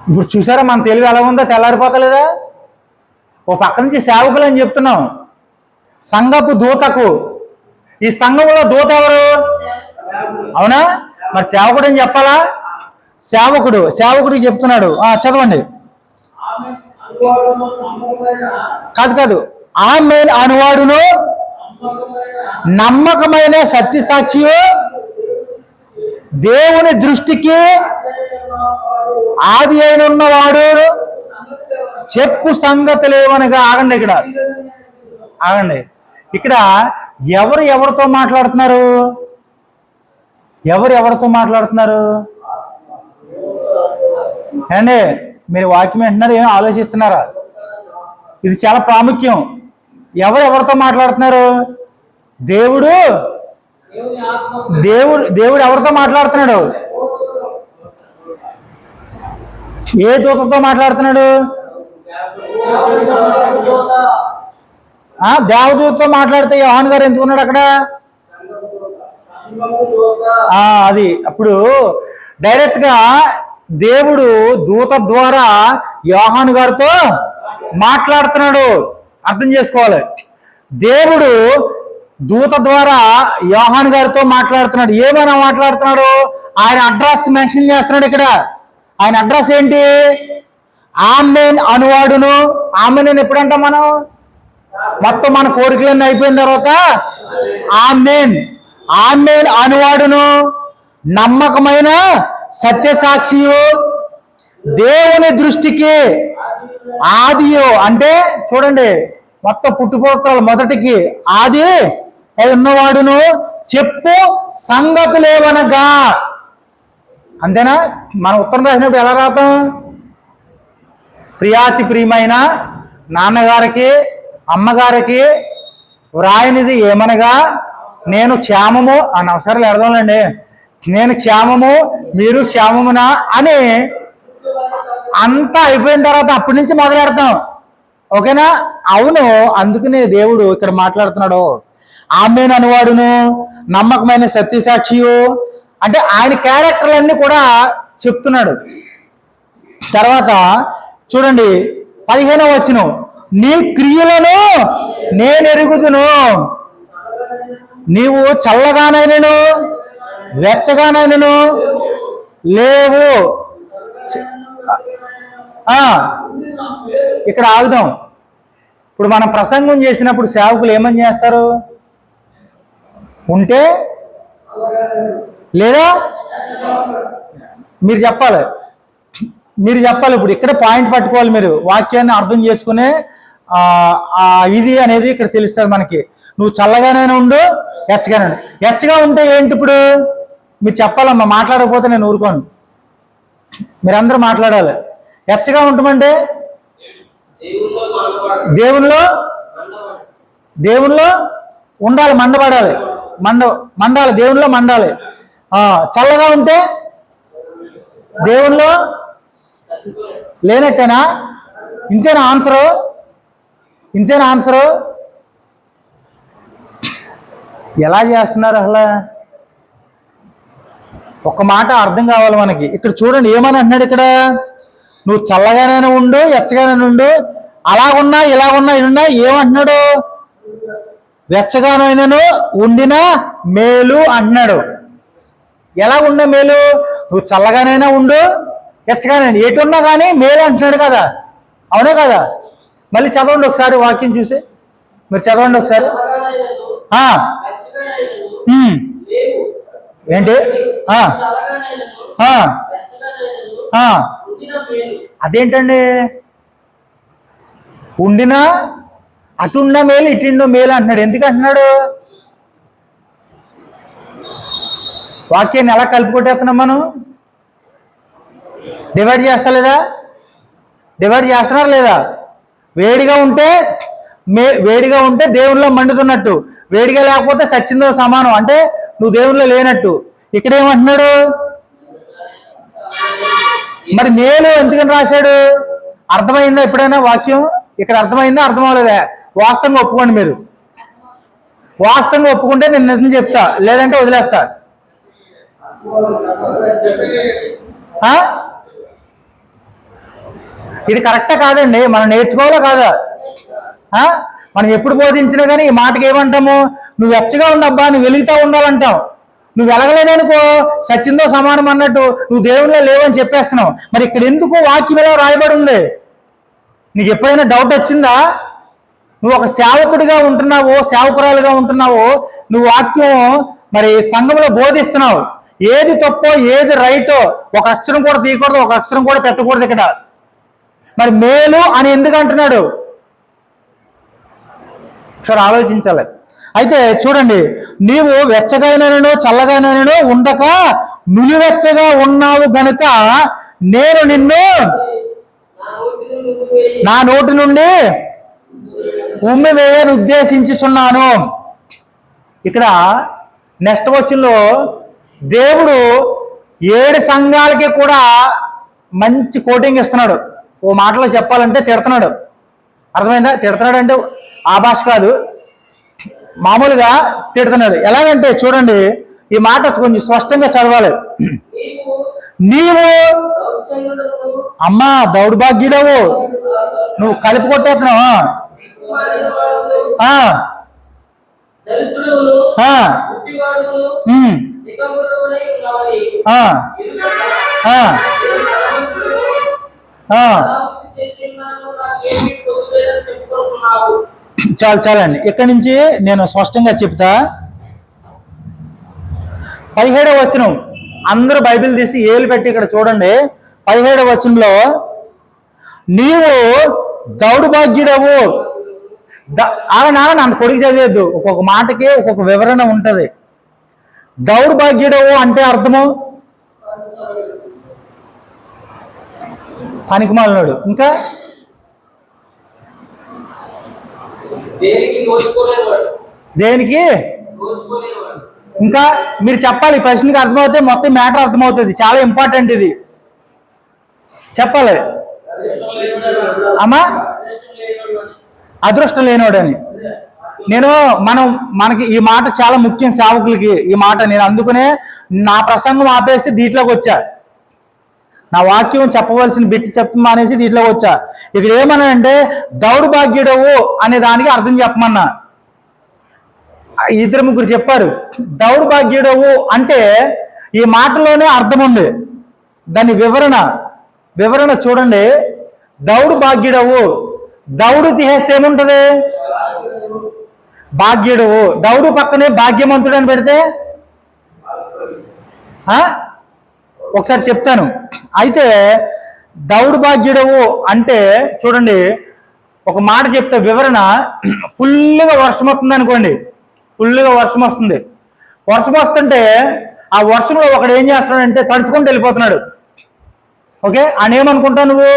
ఇప్పుడు చూసారా మన తెలుగు ఎలా ఉందో, తెల్లారిపోతలేదా? ఓ పక్క నుంచి సేవకులు అని చెప్తున్నాం. సంఘపు దూతకు. ఈ సంఘంలో దూత ఎవరు? అవునా? మరి సేవకుడు అని చెప్పాలా? సేవకుడికి చెప్తున్నాడు. చదవండి. కాదు ఆమేన్ అనువాడును నమ్మకమైన సత్యసాక్షియు దేవుని దృష్టికి ఆది అయిన ఉన్నవాడు చెప్పు సంగతులేవనగా. ఆగండి. ఇక్కడ ఎవరితో మాట్లాడుతున్నారు? ఎవరితో మాట్లాడుతున్నారు అండి? మీరు వాక్యం వింటున్నారు, ఏమో ఆలోచిస్తున్నారా? ఇది చాలా ప్రాముఖ్యం. ఎవరితో మాట్లాడుతున్నారు? దేవుడు ఎవరితో మాట్లాడుతున్నాడు? ఏ దూతతో మాట్లాడుతున్నాడు? దేవదూతతో మాట్లాడితే యోహాను గారు ఎందుకున్నాడు అక్కడ? అది అప్పుడు డైరెక్ట్ గా దేవుడు దూత ద్వారా యోహాను గారితో మాట్లాడుతున్నాడు. అర్థం చేసుకోవాలి. దేవుడు దూత ద్వారా యోహాను గారితో మాట్లాడుతున్నాడు. ఏమైనా మాట్లాడుతున్నాడు? ఆయన అడ్రస్ మెన్షన్ చేస్తున్నాడు ఇక్కడ. ఆయన అడ్రస్ ఏంటి? ఆమేన్ అనువాడును. ఆమేన్ ఎప్పుడంటాం మనం? మొత్తం మన కోరికలన్నీ అయిపోయిన తర్వాత ఆమేన్ అనువాడును నమ్మకమైన సత్యసాక్షియు దేవుని దృష్టికి ఆదియో అంటే చూడండి, మొత్తం పుట్టుపోతలు మొదటికి ఆది ఉన్నవాడును చెప్పు సంగతులేవనగా. అంతేనా? మన ఉత్తరం రాసినప్పుడు ఎలా రాతాం? ప్రియాతి ప్రియమైన నాన్నగారికి అమ్మగారికి వ్రాయనిది ఏమనగా నేను క్షేమము అని అవసరాలు ఎడదాంలేండి. నేను క్షేమము మీరు క్షేమమునా అని అంతా అయిపోయిన తర్వాత అప్పటి నుంచి మొదలెడతాం. ఓకేనా? అవును. అందుకనే దేవుడు ఇక్కడ మాట్లాడుతున్నాడు. ఆమేన్ అనువాడును నమ్మకమైన సత్యసాక్షియు అంటే ఆయన క్యారెక్టర్లన్నీ కూడా చెప్తున్నాడు. తర్వాత చూడండి 15వ వచనం. నీ క్రియలను నేను ఎరుగుదును. నీవు చల్లగానైనను వెచ్చగానైనను లేవు. ఇక్కడ ఆగుదాం. ఇప్పుడు మనం ప్రసంగం చేసినప్పుడు సేవకులు ఏమని చేస్తారు? ఉంటే లేదా మీరు చెప్పాలి. మీరు చెప్పాలి. ఇప్పుడు ఇక్కడ పాయింట్ పట్టుకోవాలి, మీరు వాక్యాన్ని అర్థం చేసుకునే ఇది అనేది ఇక్కడ తెలుస్తుంది మనకి. నువ్వు చల్లగానే ఉండు, ఎచ్చగానే ఉండు. ఎచ్చగా ఉంటే ఏంటి ఇప్పుడు మీరు చెప్పాలమ్మా, మాట్లాడకపోతే నేను ఊరుకోను, మీరందరూ మాట్లాడాలి. ఎచ్చగా ఉంటామంటే దేవుల్లో ఉండాలి, మండాలి, దేవుల్లో మండాలి. చల్లగా ఉంటే దేవుల్లో లేనట్టేనా? ఇంతేనా ఆన్సరు? ఎలా చేస్తున్నారు అసలు? ఒక మాట అర్థం కావాలి మనకి. ఇక్కడ చూడండి ఏమని అంటున్నాడు ఇక్కడ, నువ్వు చల్లగానే ఉండు, ఎచ్చగానే ఉండు, అలాగున్నా ఇలాగున్నా ఇన్నా. ఏమంటున్నాడు? వెచ్చగానైనను ఉండిన మేలు అంటున్నాడు. ఎలా ఉండే మేలు? నువ్వు చల్లగానైనా ఉండు, ఎచ్చగానే ఎటున్నా కానీ మేలు అంటున్నాడు కదా, అవునే కదా? మళ్ళీ చదవండి ఒకసారి వాక్యం చూసి, మీరు చదవండి ఒకసారి. ఏంటి? అదేంటండి? ఉండినా అటుండ మేలు ఇటుండో మేలు అంటున్నాడు. ఎందుకు అంటున్నాడు? వాక్యాన్ని ఎలా కలిపి కొట్టేస్తున్నాం మనం? డివైడ్ చేస్తలేదా? డివైడ్ చేస్తున్నారు లేదా? వేడిగా ఉంటే దేవునిలో మండుతున్నట్టు, వేడిగా లేకపోతే సచ్చిందో సమానం, అంటే నువ్వు దేవునిలో లేనట్టు. ఇక్కడ ఏమంటున్నాడు? మరి మేలు ఎందుకని రాశాడు? అర్థమైందా ఎప్పుడైనా వాక్యం? ఇక్కడ అర్థమైందా? అర్థం అవ్వలేదా? వాస్తవంగా ఒప్పుకోండి. మీరు వాస్తవంగా ఒప్పుకుంటే నేను నిజం చెప్తా, లేదంటే వదిలేస్తా. ఇది కరెక్టా కాదండి? మనం నేర్చుకోవాలా కాదా? మనం ఎప్పుడు బోధించినా కానీ ఈ మాటకి ఏమంటాము? నువ్వు వెచ్చగా ఉండబ్బా, నువ్వు వెలుగుతూ ఉండాలంటావు. నువ్వు వెలగలేదనుకో సచ్చిందో సమానం అన్నట్టు నువ్వు దేవునిలో లేవని చెప్పేస్తున్నావు. మరి ఇక్కడ ఎందుకు వాక్యంలో రాయబడి ఉంది? నీకు ఎప్పుడైనా డౌట్ వచ్చిందా? నువ్వు ఒక సేవకుడిగా ఉంటున్నావు, సేవకురాలుగా ఉంటున్నావు, నువ్వు వాక్యం మరి సంఘంలో బోధిస్తున్నావు. ఏది తప్పో ఏది రైటో ఒక అక్షరం కూడా తీయకూడదు, ఒక అక్షరం కూడా పెట్టకూడదు ఇక్కడ. మరి మేలు అని ఎందుకు అంటున్నాడు? ఒకసారి ఆలోచించాలి. అయితే చూడండి, నీవు వెచ్చగానైనను చల్లగానైనను ఉండక నులివెచ్చగా ఉన్నావు గనుక నేను నిన్ను నా నోటి నుండి ఉమ్మి వేయని ఉద్దేశించుచున్నాను. ఇక్కడ నెక్స్ట్ క్వశ్చన్లో దేవుడు 7 సంఘాలకి కూడా మంచి కోటింగ్ ఇస్తున్నాడు. ఓ మాటలో చెప్పాలంటే తిడుతున్నాడు. అర్థమైందా? తిడుతున్నాడు అంటే ఆ భాష కాదు, మామూలుగా తిడుతున్నాడు. ఎలాగంటే చూడండి, ఈ మాట కొంచెం స్పష్టంగా చదవాలి. నీవు అమ్మా దౌర్భాగ్యుడవు, నువ్వు కలిపి కొట్టేస్తున్నావు. చాలండి. ఇక్కడి నుంచి నేను స్పష్టంగా చెప్తా. 17వ వచనం, అందరూ బైబిల్ తీసి ఏలు పెట్టి ఇక్కడ చూడండి. 17వ వచనంలో నీవు దౌర్భాగ్యుడవు. అంత పొడిగి చదివేద్దు, ఒక్కొక్క మాటకి ఒక్కొక్క వివరణ ఉంటది. దౌర్భాగ్యుడవు అంటే అర్థము పనికిమాలినాడు. ఇంకా దేనికి? ఇంకా మీరు చెప్పాలి. ఈ ప్రశ్నకి అర్థమవుతే మొత్తం మ్యాటర్ అర్థమవుతుంది. చాలా ఇంపార్టెంట్ ఇది, చెప్పాలి. అమ్మా అదృష్టం లేనివాడని మనకి ఈ మాట చాలా ముఖ్యం సేవకులకి. ఈ మాట నేను అందుకునే నా ప్రసంగం ఆపేసి దీంట్లోకి వచ్చా. నా వాక్యం చెప్పవలసిన బిట్టి చెప్పమనేసి దీంట్లోకి వచ్చా. ఇక్కడ ఏమన్నానంటే దౌర్భాగ్యుడవు అనే దానికి అర్థం చెప్పమన్నా. 2-3 చెప్పారు. దౌర్భాగ్యుడవు అంటే ఈ మాటలోనే అర్థం ఉంది. దాని వివరణ చూడండి. దౌర్భాగ్యుడవు, దౌడు తీసేస్తే ఏముంటది? భాగ్యుడవు. దౌడు పక్కనే భాగ్యవంతుడు అని పెడితే ఒకసారి చెప్తాను. అయితే దౌర్భాగ్యుడవు అంటే చూడండి, ఒక మాట చెప్తే వివరణ. ఫుల్గా వర్షం వస్తుంది అనుకోండి, ఫుల్గా వర్షం వస్తుంది. వర్షం వస్తుంటే ఆ వర్షంలో ఒకడు ఏం చేస్తున్నాడంటే తడుచుకుంటూ వెళ్ళిపోతున్నాడు. ఓకే, అని ఏమనుకుంటావు నువ్వు?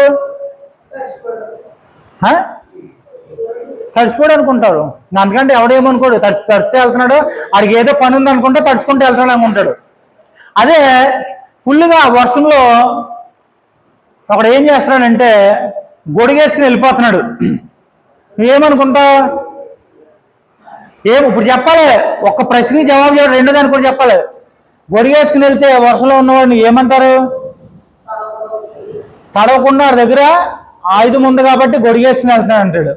తడిచిపోడు అనుకుంటారు. అందుకంటే ఎవడేమనుకోడు, తడిస్తే వెళ్తున్నాడు, ఆడికి ఏదో పని ఉంది అనుకుంటే తడుచుకుంటూ వెళ్తాడు అనుకుంటాడు. అదే ఫుల్గా వర్షంలో ఒకడు ఏం చేస్తున్నాడంటే గొడుగేసుకుని వెళ్ళిపోతున్నాడు. నువ్వేమనుకుంటావు? ఇప్పుడు చెప్పాలి, ఒక్క ప్రశ్నకి జవాబు చేయాలి, రెండో దానికి కూడా చెప్పాలి. గొడుగేసుకుని వెళ్తే వర్షంలో ఉన్నవాడిని ఏమంటారు? తడవకుండా వాడి దగ్గర ఆయుధం ఉంది కాబట్టి గొడుగేసుకుని వెళ్తున్నాడు అంటాడు.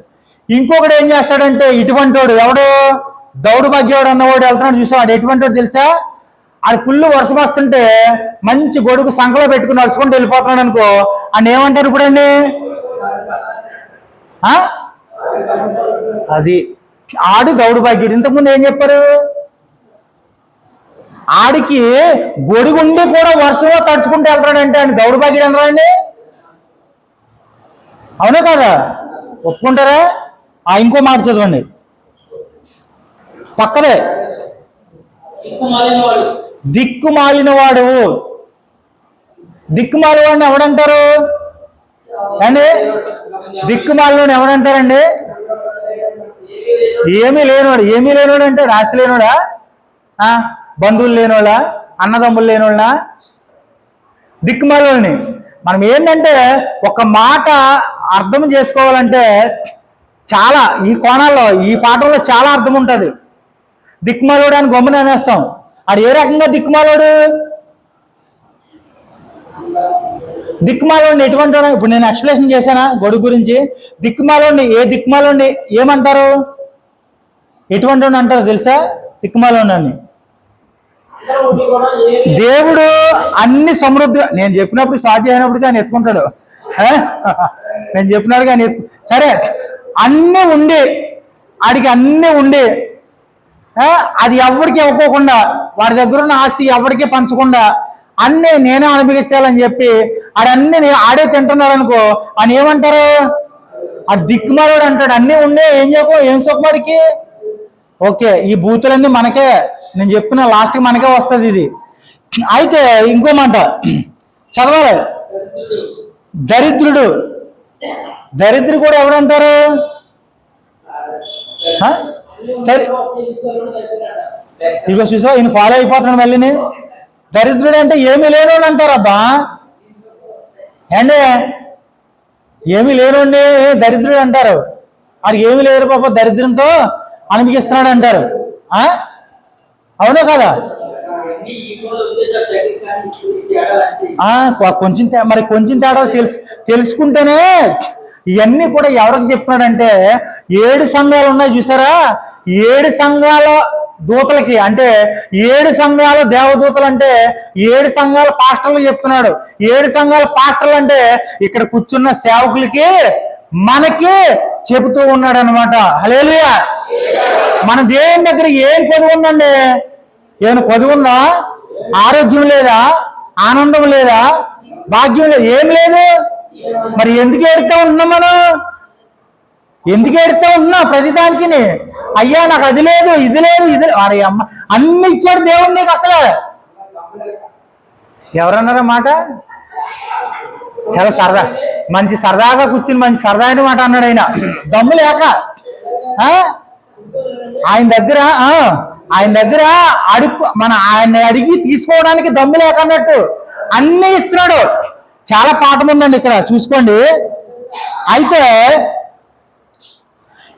ఇంకొకడు ఏం చేస్తాడంటే ఇటువంటి వాడు, ఎవడు దౌర్భాగ్యవాడు అన్నవాడు వెళ్తున్నాడు చూసా, వాడు ఎటువంటి వాడు తెలుసా? అది ఫుల్ వర్షం వస్తుంటే మంచి గొడుగు సంకలో పెట్టుకుని నడుచుకుంటూ వెళ్ళిపోతున్నాడు అనుకో, అని ఏమంటారు ఇప్పుడండి? అది ఆడు దౌర్భాగ్యుడు. ఇంతకుముందు ఏం చెప్పారు? ఆడికి గొడుగుండి కూడా వర్షంలో తడుచుకుంటూ వెళ్తాడంటే ఆయన దౌర్భాగ్యుడు అన్నారండి. అవునా కదా? ఒప్పుకుంటారా? ఇంకో మాట చదవండి పక్కదే. దిక్కుమాలిన వాడు. దిక్కుమాలిన వాడిని ఎవడంటారు అండి? దిక్కుమాలిన ఎవడంటారండి? ఏమీ లేనివాడు. ఏమీ లేనివాడు అంటే ఆస్తి లేనివాడా? బంధువులు లేనివాళ్ళ? అన్నదమ్ములు లేనివాళ్ళ? దిక్కుమాలిని. మనం ఏంటంటే ఒక మాట అర్థం చేసుకోవాలంటే చాలా ఈ కోణాల్లో, ఈ పాఠంలో చాలా అర్థం ఉంటుంది. దిక్కుమాలోడు అని గమ్మున అనేస్తాం. అది ఏ రకంగా దిక్కుమాలోడు? దిక్కుమాలోడిని ఎటువంటి? ఇప్పుడు నేను ఎక్స్ప్లెనేషన్ చేశానా గొడుగు గురించి? దిక్కుమాలోడిని, ఏ దిక్కుమాలోడిని ఏమంటారు? ఎటువంటి వాడిని అంటారు తెలుసా? దిక్కుమాలోడిని. దేవుడు అన్ని సమృద్ధి, నేను చెప్పినప్పుడు స్టార్ట్ చేసినప్పుడు ఆయన ఎత్తుకుంటాడు. నేను చెప్పినాడు కానీ సరే, అన్నీ ఉండి ఆడికి అన్నీ ఉండి అది ఎవరికి ఇవ్వకోకుండా, వాడి దగ్గర ఉన్న ఆస్తి ఎవరికి పంచకుండా అన్నీ నేనే అనుభవించాలని చెప్పి ఆడన్నీ ఆడే తింటున్నాడు అనుకో, అని ఏమంటారు? ఆడు దిక్కుమాలోడు అంటాడు. అన్నీ ఉండే ఏం సుఖమాడికి? ఓకే, ఈ బూతులన్నీ మనకే, నేను చెప్పిన లాస్ట్కి మనకే వస్తుంది ఇది. అయితే ఇంకో మాట చదవాలి. దరిద్రుడు. దరిద్రుడు కూడా ఎవరంటారు? ఇగో చూసా, ఈయన ఫాలో అయిపోతున్నాడు మళ్ళీని. దరిద్రుడు అంటే ఏమీ లేనోళ్ళు అంటారు. అబ్బా అండి, ఏమీ లేనోండి దరిద్రుడు అంటారు. వాడికి ఏమీ లేరు పాప, దరిద్రంతో అనుభవిస్తున్నాడు అంటారు. అవునా కదా? కొంచెం తేడా తెలుసుకుంటేనే ఇవన్నీ కూడా ఎవరికి చెప్తున్నాడంటే 7 సంఘాలు ఉన్నాయి చూసారా? 7 సంఘాల దూతలకి, అంటే 7 సంఘాల దేవదూతలు అంటే 7 సంఘాల పాస్టర్లు చెప్తున్నాడు. 7 సంఘాల పాస్టర్లు అంటే ఇక్కడ కూర్చున్న సేవకులకి మనకి చెబుతూ ఉన్నాడు అనమాట. హల్లెలూయా. మన దేవుని దగ్గర ఏం కొదువు ఉందండి? ఏమైనా కొదువు ఉందా? ఆరోగ్యం లేదా? ఆనందం లేదా? భాగ్యం లేదా? ఏం లేదు. మరి ఎందుకు ఏడుతా ఉంటున్నాం మనం? ఎందుకు ఏడుతా ఉంటున్నా ప్రతిదానికి? అయ్యా నాకు అది లేదు, ఇది లేదు, ఇది అరే అమ్మ, అన్ని ఇచ్చాడు దేవుడు నీకు. అసలు ఎవరన్నారా మాట? చాలా సరదా, మంచి సరదాగా కూర్చుని మంచి సరదాయిన మాట అన్నాడు ఆయన. దమ్ము లేక ఆయన దగ్గర ఆయన అడిగి తీసుకోవడానికి దమ్ము లేక అన్నట్టు అన్ని ఇస్తున్నాడు. చాలా పాఠం ఉందండి ఇక్కడ, చూసుకోండి. అయితే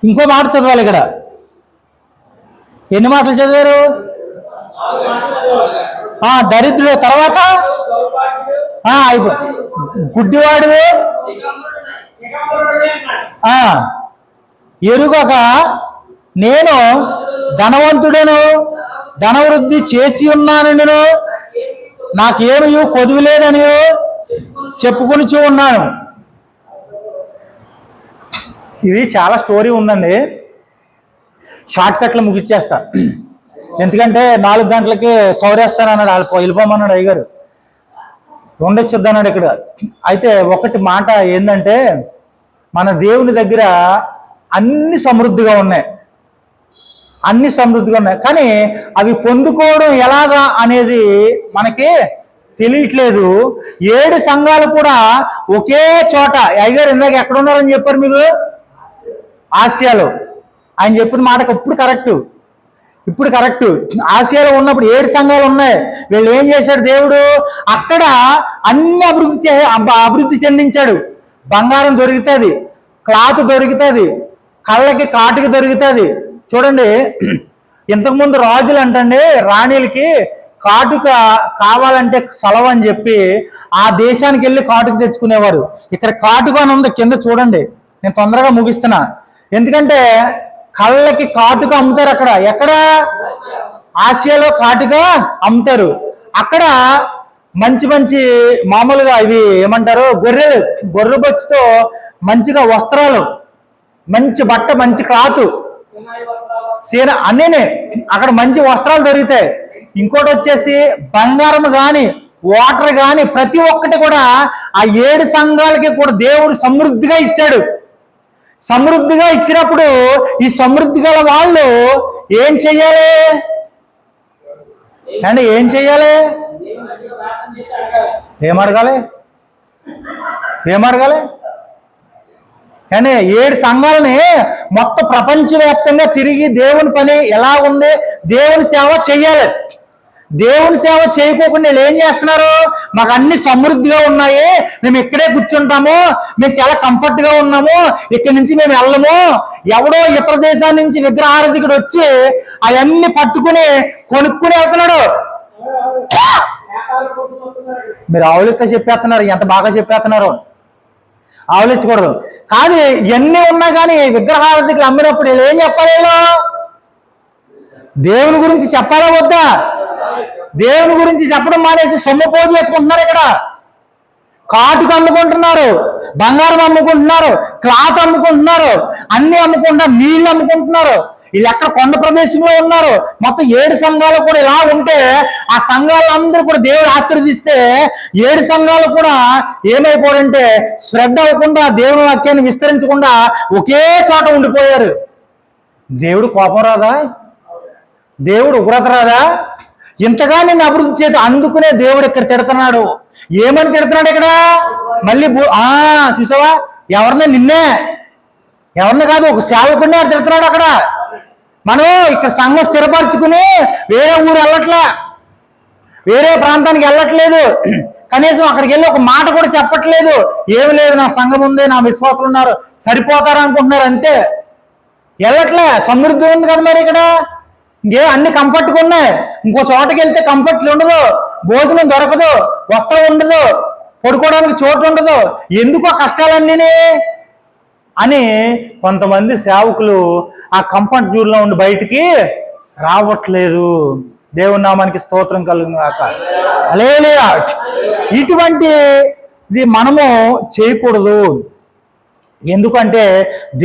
ఇంకో మాట చదవాలి ఇక్కడ. ఎన్ని మాటలు చదివారు? దరిద్రుడు, తర్వాత అయిపో గుడ్డివాడు, ఎరుగక నేను ధనవంతుడను, ధనవృద్ధి చేసి ఉన్నాను, నేను నాకేమి కొదువు లేదని చెప్పుకొని ఉన్నాను. ఇది చాలా స్టోరీ ఉందండి. షార్ట్ కట్లో ముగిచ్చేస్తా, ఎందుకంటే 4 గంటలకి తోరేస్తానన్నాడు. వాళ్ళు వెళ్ళిపోమన్నాడు అయ్యగారు. ఉండొచ్చు అన్నాడు ఇక్కడ. అయితే ఒకటి మాట ఏంటంటే, మన దేవుని దగ్గర అన్ని సమృద్ధిగా ఉన్నాయి, అన్ని సమృద్ధిగా ఉన్నాయి, కానీ అవి పొందుకోవడం ఎలాగా అనేది మనకి తెలియట్లేదు. 7 సంఘాలు కూడా ఒకే చోట, అయ్యగారు ఇందాక ఎక్కడ ఉన్నారని చెప్పారు మీకు? ఆసియాలో. ఆయన చెప్పిన మాటకు ఇప్పుడు కరెక్ట్. ఆసియాలో ఉన్నప్పుడు 7 సంఘాలు ఉన్నాయి. వీళ్ళు ఏం చేశాడు దేవుడు? అక్కడ అన్ని అభివృద్ధి చెందించాడు. బంగారం దొరుకుతుంది, క్లాత్ దొరుకుతుంది, కళ్ళకి కాటుక దొరుకుతుంది. చూడండి, ఇంతకుముందు రాజులు అంటండి రాణిలకి కాటుక కావాలంటే సెలవు అని చెప్పి ఆ దేశానికి వెళ్ళి కాటుక తెచ్చుకునేవారు. ఇక్కడ కాటుక అని ఉంది కింద చూడండి. నేను తొందరగా ముగిస్తున్నా, ఎందుకంటే కళ్ళకి కాటుక అమ్ముతారు అక్కడ. ఎక్కడ? ఆసియాలో కాటుక అమ్ముతారు. అక్కడ మంచి మంచి మామూలుగా ఇవి ఏమంటారు, గొర్రె బొచ్చుతో మంచిగా వస్త్రాలు, మంచి బట్ట, మంచి క్లాత్, అన్నీ అక్కడ మంచి వస్త్రాలు దొరుకుతాయి. ఇంకోటి వచ్చేసి బంగారం కానీ వాటర్ కానీ ప్రతి ఒక్కటి కూడా ఆ 7 సంఘాలకి కూడా దేవుడు సమృద్ధిగా ఇచ్చాడు. సమృద్ధిగా ఇచ్చినప్పుడు ఈ సమృద్ధి గల వాళ్ళు ఏం చెయ్యాలి అండి? ఏం చెయ్యాలి? ఏమడగాలి కానీ 7 సంఘాలని మొత్తం ప్రపంచవ్యాప్తంగా తిరిగి దేవుని పని ఎలా ఉంది, దేవుని సేవ చెయ్యాలి. దేవుని సేవ చేయకోకుండా వీళ్ళు ఏం చేస్తున్నారు? మాకు అన్ని సమృద్ధిగా ఉన్నాయి, మేము ఇక్కడే కూర్చుంటాము, మేము చాలా కంఫర్ట్గా ఉన్నాము, ఇక్కడి నుంచి మేము వెళ్ళము. ఎవడో ఇతర దేశాల నుంచి విగ్రహారాధికుడు వచ్చి అవన్నీ పట్టుకుని కొనుక్కుని వెళ్తున్నాడు. మీరు ఆవులితో చెప్పేస్తున్నారు, ఎంత బాగా చెప్పేస్తున్నారు. ఆవులించకూడదు కాదు. ఇవన్నీ ఉన్నా కానీ విగ్రహారాధికులు అమ్మినప్పుడు వీళ్ళు ఏం చెప్పాలి? దేవుని గురించి చెప్పాలా వద్దా? దేవుని గురించి చెప్పడం మానేసి సొమ్ము పోజు చేసుకుంటున్నారు. ఇక్కడ కాటుకు అమ్ముకుంటున్నారు, బంగారం అమ్ముకుంటున్నారు, క్లాత్ అమ్ముకుంటున్నారు, అన్ని అమ్ముకుంటున్నారు, నీళ్లు అమ్ముకుంటున్నారు. వీళ్ళు ఎక్కడ కొండ ప్రదేశంలో ఉన్నారు. మొత్తం 7 సంఘాలు కూడా ఇలా ఉంటే ఆ సంఘాలందరూ కూడా దేవుడు ఆశీర్వదిస్తే 7 సంఘాలు కూడా ఏమైపోయారంటే స్ప్రెడ్ అవ్వకుండా, దేవుని వాక్యాన్ని విస్తరించకుండా ఒకే చోట ఉండిపోయారు. దేవుడు కోపం రాదా? దేవుడు ఉగ్రత రాదా? ఇంతగా నిన్ను అభివృద్ధి చేతి అందుకునే దేవుడు ఇక్కడ తిడుతున్నాడు. ఏమని తిడుతున్నాడు ఇక్కడ? మళ్ళీ చూసావా, ఎవరిని కాదు, ఒక సేవకుడిని తిడుతున్నాడు అక్కడ. మనం ఇక్కడ సంఘం స్థిరపరచుకుని వేరే ఊరు వెళ్ళట్లా, వేరే ప్రాంతానికి వెళ్ళట్లేదు, కనీసం అక్కడికి వెళ్ళి ఒక మాట కూడా చెప్పట్లేదు. ఏమి లేదు, నా సంఘం ఉంది, నా విశ్వాసులు ఉన్నారు, సరిపోతారు అనుకుంటున్నారు, అంతే. వెళ్ళట్లే. సమృద్ధి ఉంది కదా మరి ఇక్కడ, ఇంకే అన్ని కంఫర్ట్గా ఉన్నాయి. ఇంకో చోటకి వెళ్తే కంఫర్ట్లు ఉండదు, భోజనం దొరకదు, వస్త్రం ఉండదు, పడుకోవడానికి చోటు ఉండదు. ఎందుకు ఆ కష్టాలన్నీ అని కొంతమంది సేవకులు ఆ కంఫర్ట్ జోన్లో ఉండి బయటికి రావట్లేదు. దేవుని నామానికి స్తోత్రం కలుగును గాక. హల్లెలూయా. ఇటువంటిది మనము చేయకూడదు. ఎందుకంటే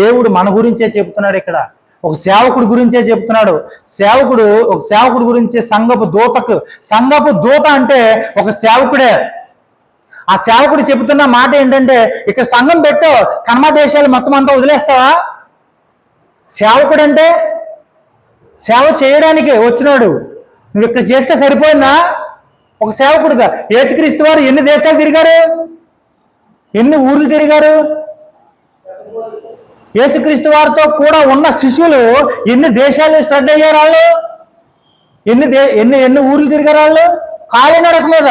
దేవుడు మన గురించే చెప్తున్నాడు ఇక్కడ, ఒక సేవకుడి గురించే చెప్తున్నాడు. ఒక సేవకుడి గురించి సంఘపు దూత అంటే ఒక సేవకుడే. ఆ సేవకుడు చెబుతున్న మాట ఏంటంటే, ఇక్కడ సంఘం పెట్టో కర్మ దేశాలు మొత్తం అంతా వదిలేస్తావా? సేవకుడు అంటే సేవ చేయడానికి వచ్చినాడు. నువ్వు ఇక్కడ చేస్తే సరిపోయిందా? ఒక సేవకుడుగా యేసుక్రీస్తు వారు ఎన్ని దేశాలు తిరిగారు? ఎన్ని ఊర్లు తిరిగారు? యేసుక్రీస్తు వారితో కూడా ఉన్న శిష్యులు ఎన్ని దేశాలు స్ప్రెడ్ అయ్యారు? వాళ్ళు ఎన్ని ఊర్లు తిరిగారు? వాళ్ళు కాలినడక మీద.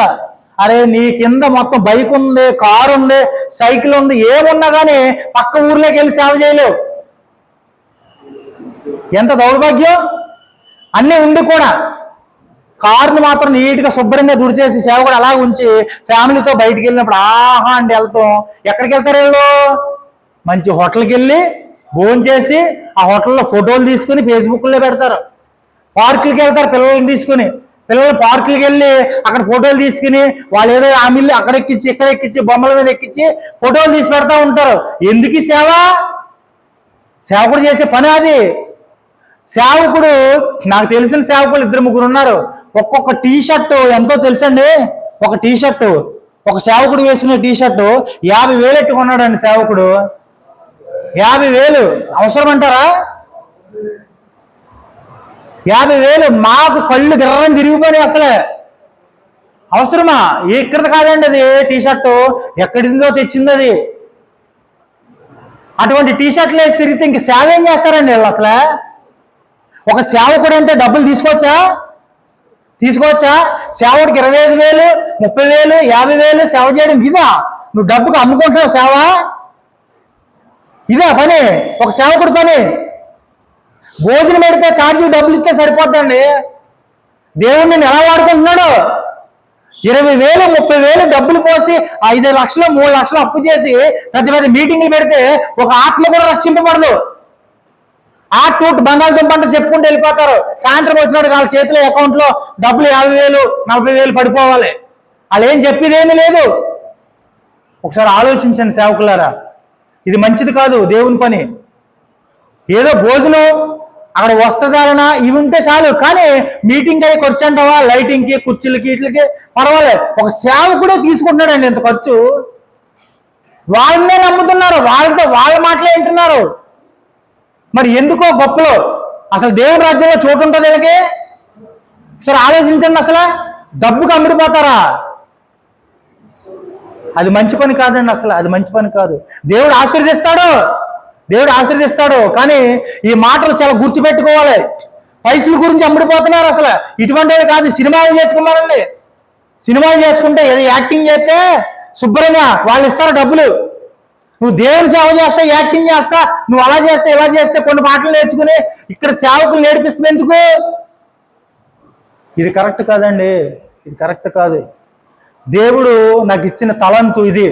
అరే, నీ కింద మొత్తం బైక్ ఉంది, కారు ఉంది, సైకిల్ ఉంది, ఏమున్నా కానీ పక్క ఊర్లోకి వెళ్ళి సేవ చేయలేవు. ఎంత దౌర్భాగ్యం! అన్నీ ఉండి కూడా కారుని మాత్రం నీట్గా శుభ్రంగా దుడిచేసి సేవకుడు అలా ఉంచి ఫ్యామిలీతో బయటికి వెళ్ళినప్పుడు ఆహా అండి వెళ్తాం. ఎక్కడికి వెళ్తారు వీళ్ళు? మంచి హోటల్కి వెళ్ళి భోజనం చేసి ఆ హోటల్లో ఫోటోలు తీసుకుని ఫేస్బుక్లో పెడతారు. పార్కులకి వెళ్తారు పిల్లల్ని తీసుకుని, పిల్లలు పార్కులకి వెళ్ళి అక్కడ ఫోటోలు తీసుకుని వాళ్ళు ఏదో ఆమిల్ని అక్కడ ఎక్కించి ఇక్కడ ఎక్కించి బొమ్మల మీద ఎక్కించి ఫోటోలు తీసి పెడతా ఉంటారు. ఎందుకు సేవ? సేవకుడు చేసే పని అది. సేవకుడు, నాకు తెలిసిన సేవకులు 2-3 ఉన్నారు. ఒక్కొక్క టీ షర్ట్ ఎంతో తెలుసండి. ఒక టీ షర్ట్ ఒక సేవకుడు వేసుకునే టీషర్టు 50,000 ఎట్టు కొన్నాడండి సేవకుడు. 50,000 అవసరం అంటారా? 50,000 మాకు కళ్ళు గిర్రని తిరిగిపోయి అసలే అవసరమా? ఇక్కడిది కాదండి అది టీషర్టు, ఎక్కడిందో తెచ్చింది అది. అటువంటి టీషర్ట్లు వేసి తిరిగితే ఇంక సేవ ఏం చేస్తారండి వీళ్ళు అసలు? ఒక సేవకుడు అంటే డబ్బులు తీసుకోవచ్చా? సేవకుడికి 25,000, 30,000, 50,000 సేవ చేయడం ఇదా? నువ్వు డబ్బుకు అమ్ముకుంటున్నావు సేవ? ఇదే పని ఒక సేవకుడి పని? భోజనం పెడితే ఛార్జీ డబ్బులు ఇస్తే సరిపోద్దండి. దేవుణ్ణి ఎలా వాడుకుంటున్నాడు? 20,000, 30,000 డబ్బులు పోసి 5 లక్షలు 3 లక్షలు అప్పు చేసి పెద్ద పెద్ద మీటింగ్లు పెడితే ఒక ఆత్మ కూడా రక్షింపబడదు. ఆ టూట్ బంగాళదుంప అంటే చెప్పుకుంటూ వెళ్ళిపోతారు. సాయంత్రం వచ్చినాడు వాళ్ళ చేతిలో అకౌంట్లో డబ్బులు 50,000, 40,000 పడిపోవాలి. వాళ్ళు ఏం చెప్పేదేమీ లేదు. ఒకసారి ఆలోచించండి సేవకులారా, ఇది మంచిది కాదు దేవుని పని. ఏదో భోజనం అక్కడ వస్తుందాలనా ఇవి ఉంటే చాలు, కానీ మీటింగ్ అయ్యి ఖర్చు అంటావా? లైటింగ్కి, కుర్చీలకి, వీటికి పర్వాలేదు. ఒక సేవకుడే తీసుకుంటున్నాడండి ఇంత ఖర్చు. వాళ్ళనే నమ్ముతున్నారు, వాళ్ళ మాటలే వింటున్నారు. మరి ఎందుకో గొప్పలో అసలు దేవుని రాజ్యంలో చోటు ఉంటుంది వీళ్ళకి? సరే ఆలోచించండి, అసలు డబ్బుకి అమ్ముడిపోతారా? అది మంచి పని కాదండి, అసలు అది మంచి పని కాదు. దేవుడు ఆశీర్వదిస్తాడు, కానీ ఈ మాటలు చాలా గుర్తుపెట్టుకోవాలి. పైసల గురించి అమ్ముడిపోతున్నారు. అసలు ఇటువంటి వాళ్ళు కాదు. సినిమాలు చేసుకున్నారండి. సినిమాలు చేసుకుంటే ఏదో యాక్టింగ్ చేస్తే శుభ్రంగా వాళ్ళు ఇస్తారు డబ్బులు. నువ్వు దేవుని సేవ చేస్తా, యాక్టింగ్ చేస్తా, నువ్వు అలా చేస్తే ఇలా చేస్తే కొన్ని మాటలు నేర్చుకుని ఇక్కడ సేవకులు నేర్పిస్తుంది ఎందుకు? ఇది కరెక్ట్ కాదండి, ఇది కరెక్ట్ కాదు. దేవుడు నాకు ఇచ్చిన తలంతు ఇది.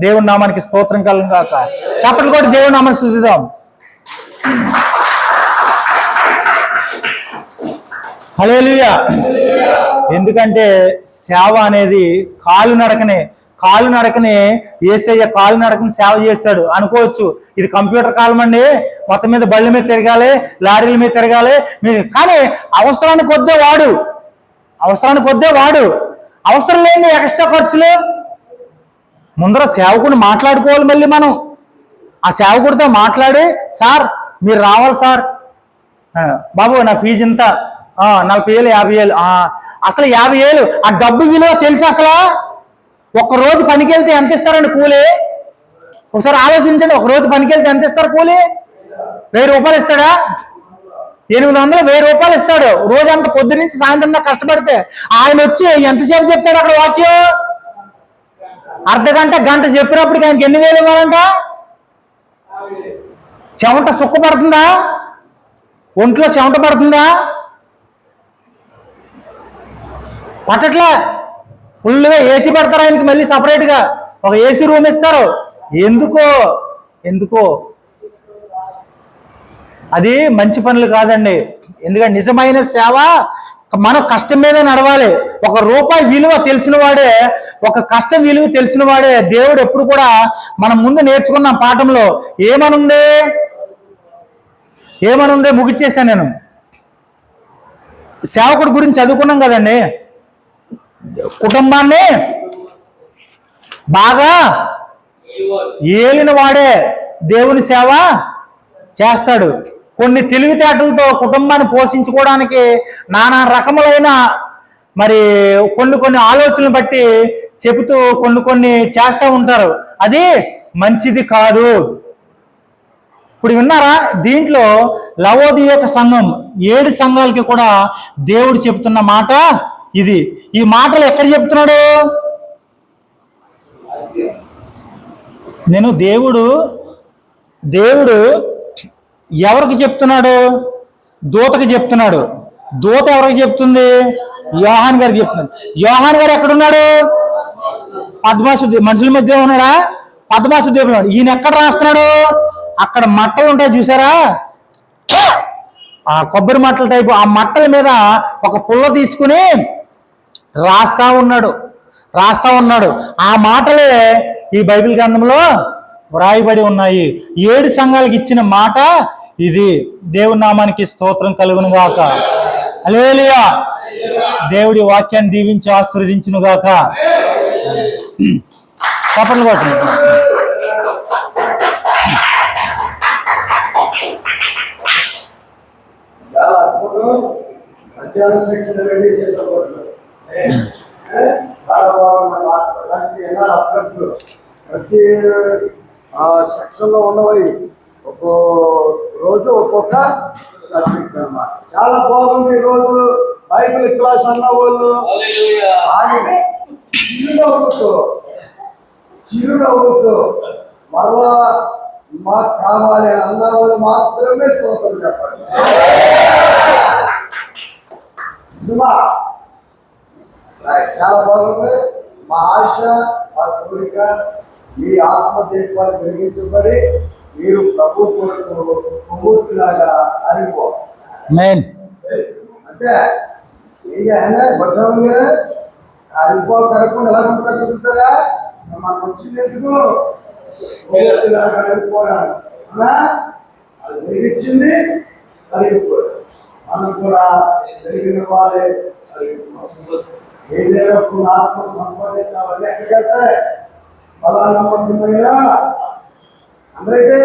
దేవుని నామానికి స్తోత్రం కలుగును గాక. చప్పట్లు కొట్టి దేవుని నామాన్ని స్తుతిద్దాం. హల్లెలూయా. ఎందుకంటే సేవ అనేది కాలు నడకనే యేసయ్య కాలు నడకని సేవ చేస్తాడు అనుకోవచ్చు. ఇది కంప్యూటర్ కాలం అండి, మొత్తం మీద బళ్ళ మీద తిరగాలి, లారీల మీద తిరగాలి. కానీ అవసరానికి వద్దే వాడు, అవసరం లేని ఎక్స్ట్రా ఖర్చులు. ముందర సేవకుని మాట్లాడుకోవాలి. మళ్ళీ మనం ఆ సేవకుడితో మాట్లాడి, సార్ మీరు రావాలి సార్, బాబు నా ఫీజు ఇంత 40,000, 50,000. అసలు 50,000 ఆ డబ్బు విలువ తెలుసు అసలు? ఒక్కరోజు పనికి వెళ్తే ఎంత ఇస్తారండి కూలి? ఒకసారి ఆలోచించండి. ఒకరోజు పనికి వెళ్తే ఎంత ఇస్తారు కూలి? 1,000 రూపాయలు ఇస్తాడా? 800, 1,000 రూపాయలు ఇస్తాడు. రోజంతా పొద్దు నుంచి సాయంత్రం దాకా కష్టపడితే ఆయన వచ్చి ఎంతసేపు చెప్తాడు అక్కడ వాక్యం? అర్ధగంట, గంట చెప్పినప్పటికి ఆయనకి ఎన్ని వేలు ఇవ్వాలంట? చెమట సుక్క పడుతుందా? ఒంట్లో చెమట పడుతుందా? పట్టట్లే. ఫుల్గా ఏసీ పెడతారు ఆయనకి, మళ్ళీ సపరేట్గా ఒక ఏసీ రూమ్ ఇస్తారు. ఎందుకో అది మంచి పనులు కాదండి. ఎందుకంటే నిజమైన సేవ మన కష్టం మీద నడవాలి. ఒక రూపాయి విలువ తెలిసిన వాడే, ఒక కష్టం విలువ తెలిసిన వాడే. దేవుడు ఎప్పుడు కూడా మనం ముందు నేర్చుకున్న పాఠంలో ఏమనుందే ముగిచ్చేసాను నేను. సేవకుడి గురించి చదువుకున్నాం కదండి. కుటుంబాన్ని బాగా ఏలిన వాడే దేవుని సేవ చేస్తాడు. కొన్ని తెలివితేటలతో కుటుంబాన్ని పోషించుకోవడానికి నానా రకములైన మరి కొన్ని ఆలోచనలు బట్టి చెబుతూ కొన్ని చేస్తూ ఉంటారు. అది మంచిది కాదు. ఇప్పుడు విన్నారా? దీంట్లో లవోదియేయ సంఘం 7 సంఘాలకి కూడా దేవుడు చెప్తున్న మాట ఇది. ఈ మాటలు ఎక్కడ చెప్తున్నాడు? దేవుడు ఎవరికి చెప్తున్నాడు? దూతకి చెప్తున్నాడు. దూత ఎవరికి చెప్తుంది? యోహాన్ గారికి చెప్తుంది. యోహాన్ గారు ఎక్కడున్నాడు? పద్మాసు మనుషుల మధ్య ఉన్నాడా? పద్మాసు ద్వీపంలో. ఈయన ఎక్కడ రాస్తున్నాడు? అక్కడ మట్టలు ఉంటాయి చూసారా, ఆ కొబ్బరి మట్టల టైపు. ఆ మట్టల మీద ఒక పుల్ల తీసుకుని రాస్తా ఉన్నాడు. ఆ మాటలే ఈ బైబిల్ గ్రంథంలో వ్రాయబడి ఉన్నాయి. 7 సంఘాలకు ఇచ్చిన మాట ఇది. దేవుని నామానికి స్తోత్రం కలుగును గాక. హల్లెలూయా. దేవుడి వాక్యాన్ని దీవించి ఆశీర్వదించును గాక. చప్పట్లు కొట్టండి. మధ్యాహ్న శిక్షణ రెడీ చేసుకోబోతున్నారు. అప్పుడప్పుడు ప్రతి సెక్షన్లో ఉన్నవి ఒక్కో రోజు ఒక్కొక్క సబ్జెక్ట్ అన్నమాట. చాలా బాగుంది. ఈరోజు బైబిల్ క్లాస్ అన్న వాళ్ళు చిరునవ్వుతూ మరలా మాకు కావాలి అని అన్న వాళ్ళు మాత్రమే స్తోత్రం చెప్పండి. చాలా బాగుంది. మా ఆశ, మా కోరిక మీ ఆత్మ దీపాలు వెలిగించబడి మీరు ప్రభు కొరకు కొవ్వొత్తులాగా అరిగిపోవాలి. అంటే ఏం చేయాలి? బొత్సంగా అరిగిపోకరకుండా ఎలా ఉంటారా? మనం వచ్చింది ఎందుకు? కొవ్వొత్తులాగా అరిగిపోవడానికి. అది వెలిగించింది, అరిగిపోయాడు. మనం కూడా వెలిగినవ్వాలి, అరిగిపోవాలి. ఏదైనా ఆత్మ సంపాదించాలని ఎక్కడికి వెళ్తాయి? బలానమ్మకమైన అందరైతే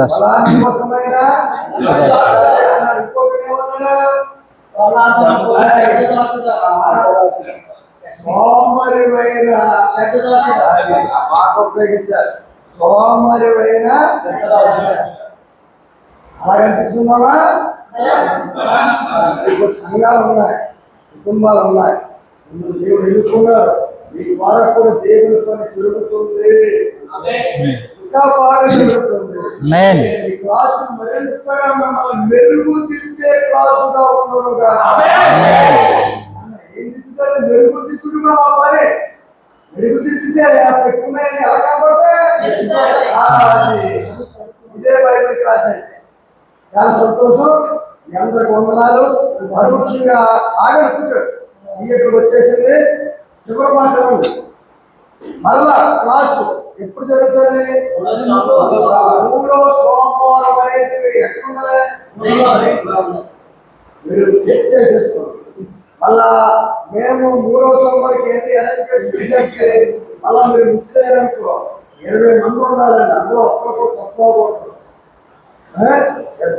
బలానమ్మకమైన సోమరివైన మాట ఉపయోగించారు. సోమరివైన అలా కనిపిస్తున్నామా? ఇప్పుడు సంఘాలు ఉన్నాయి, కుటుంబాలు ఉన్నాయి. దేవుడు ఎన్నుకున్నారు. మీ ద్వారా కూడా దేవుని పని జరుగుతుంది, ఇంకా బాగా జరుగుతుంది. ఈ క్లాసు మరింతగా మిమ్మల్ని మెరుగుదిద్దే క్లాసుగా ఉండరుగా. ఏం దిద్దుతారు? మెరుగుదిద్దుడు మా పని. మెరుగుదిద్దితే పెట్టుకున్నాయని ఎలా కనబడతాయి? ఇదే బైబిల్ క్లాస్ అంటే. చాలా సంతోషం. మీ అందరికి వందనాలు. పరోక్షంగా ఆగడుకుంటాడు. ఇక్కడికి వచ్చేసింది చివరి మాత్రం. మళ్ళా క్లాసు ఎప్పుడు జరుగుతుంది? 3వ సోమవారం అనేది ఎక్కడున్నది? మీరు చెక్ చేసేసుకోండి. మళ్ళా మేము 3వ సోమవారికి ఏంటి అరేంజ్ చేసి మళ్ళా మీరు మిస్ అయ్యారనుకో 20 మంది ఉండాలండి. అందులో ఒక్కరు తక్కువ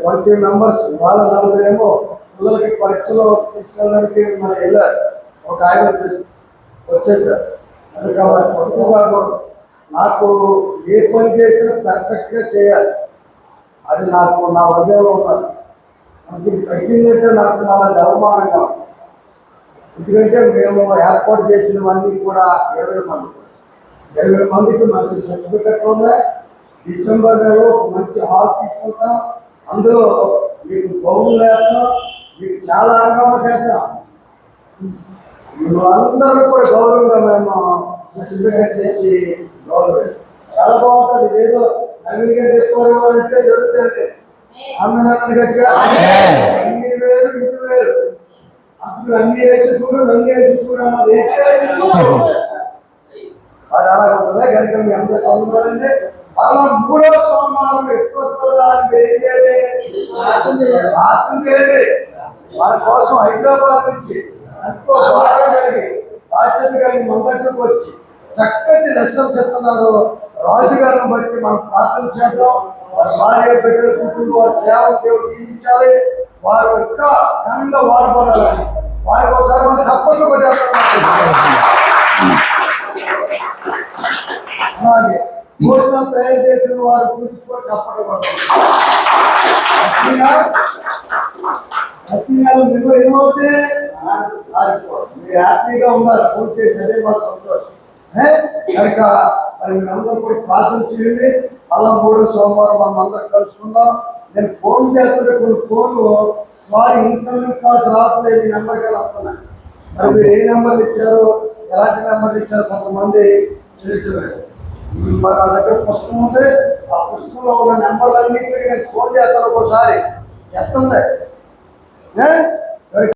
20 మెంబర్స్. వాళ్ళ 40 ఏమో పిల్లలకి పరీక్షలో తీసుకెళ్ళడానికి మన వెళ్ళారు. ఒక ఆయన వచ్చేసారు. అది కాబట్టి తక్కువగా నాకు ఏ పని చేసినా పర్ఫెక్ట్గా చేయాలి. అది నాకు నా హృదయంలో ఉన్నది. అందుకు తగ్గిందంటే నాకు మళ్ళీ అవమానంగా ఉంది. ఎందుకంటే మేము ఏర్పాటు చేసినవన్నీ కూడా 20 మందికి మంచి సర్టిఫికెట్లు ఉన్నాయి. డిసెంబర్ నెలలో ఒక మంచి హాల్ తీసుకుంటాం. అందులో మీకు బౌలు వేస్తాం, మీకు చాలా హంగామా చేద్దాం. అందరూ కూడా గౌరవంగా మేము సర్టిఫికెట్ తెచ్చి గౌరవిస్తాం. చాలా బాగుంటుంది. ఏదో నవీన్గా చెప్పుకోవాలంటే జరుగుతుంది. అన్ని వేరు, ఇది వేరు. అప్పుడు అన్ని వేసి చూడు, నన్ను వేసి చూడు అన్నది ఏంటి? అది అలా ఉంటుందా? కనుక మీ అందరికి వందనాలండి. అలా 3వ సోమవారం ఎప్పుడు వస్తుందా అని ప్రార్థన చేయండి. మన కోసం హైదరాబాద్ నుంచి ఎంతో భారం కలిగి బాధ్యత కలిగి మన దగ్గరకు వచ్చి చక్కటి లెసన్స్ చెప్తున్నారు. రాజుగారిని బట్టి మనం ప్రార్థన చేద్దాం. వారి భార్య బిడ్డల కుటుంబం వారి సేవ దేవుడు జీవించాలి. వారు ఇంకా ఘనంగా వాడబడాలని వారికి ఒకసారి మనం చప్పట్లు కొట్టేస్తాం. అలాగే భోజనం తయారు చేసిన వారి గురించి కూడా చప్పట్లు కొట్టాలి. మీరు ఏమవుతే మీరు హ్యాపీగా ఉన్నారు. ఫోన్ చేసి అదే మాకు సంతోషం. కనుక మరి మీరందరూ కూడా ప్రార్థన చేయండి. అలా 3వ సోమవారం మనం అందరం కలుసుకుందాం. నేను ఫోన్ చేస్తుంటే కొన్ని ఫోన్లు సారీ ఇన్కమింగ్ కాల్స్ రావట్లేదు, ఈ నెంబర్కి వస్తున్నాయి. మరి మీరు ఏ నెంబర్లు ఇచ్చారు, ఎలాంటి నెంబర్లు ఇచ్చారు కొంతమంది తెలియలేదు. మరి నా దగ్గర పుస్తకం ఉంది. ఆ పుస్తకంలో ఉన్న నెంబర్లన్నింటికి నేను ఫోన్ చేస్తాను. ఒకసారి ఎత్తుంది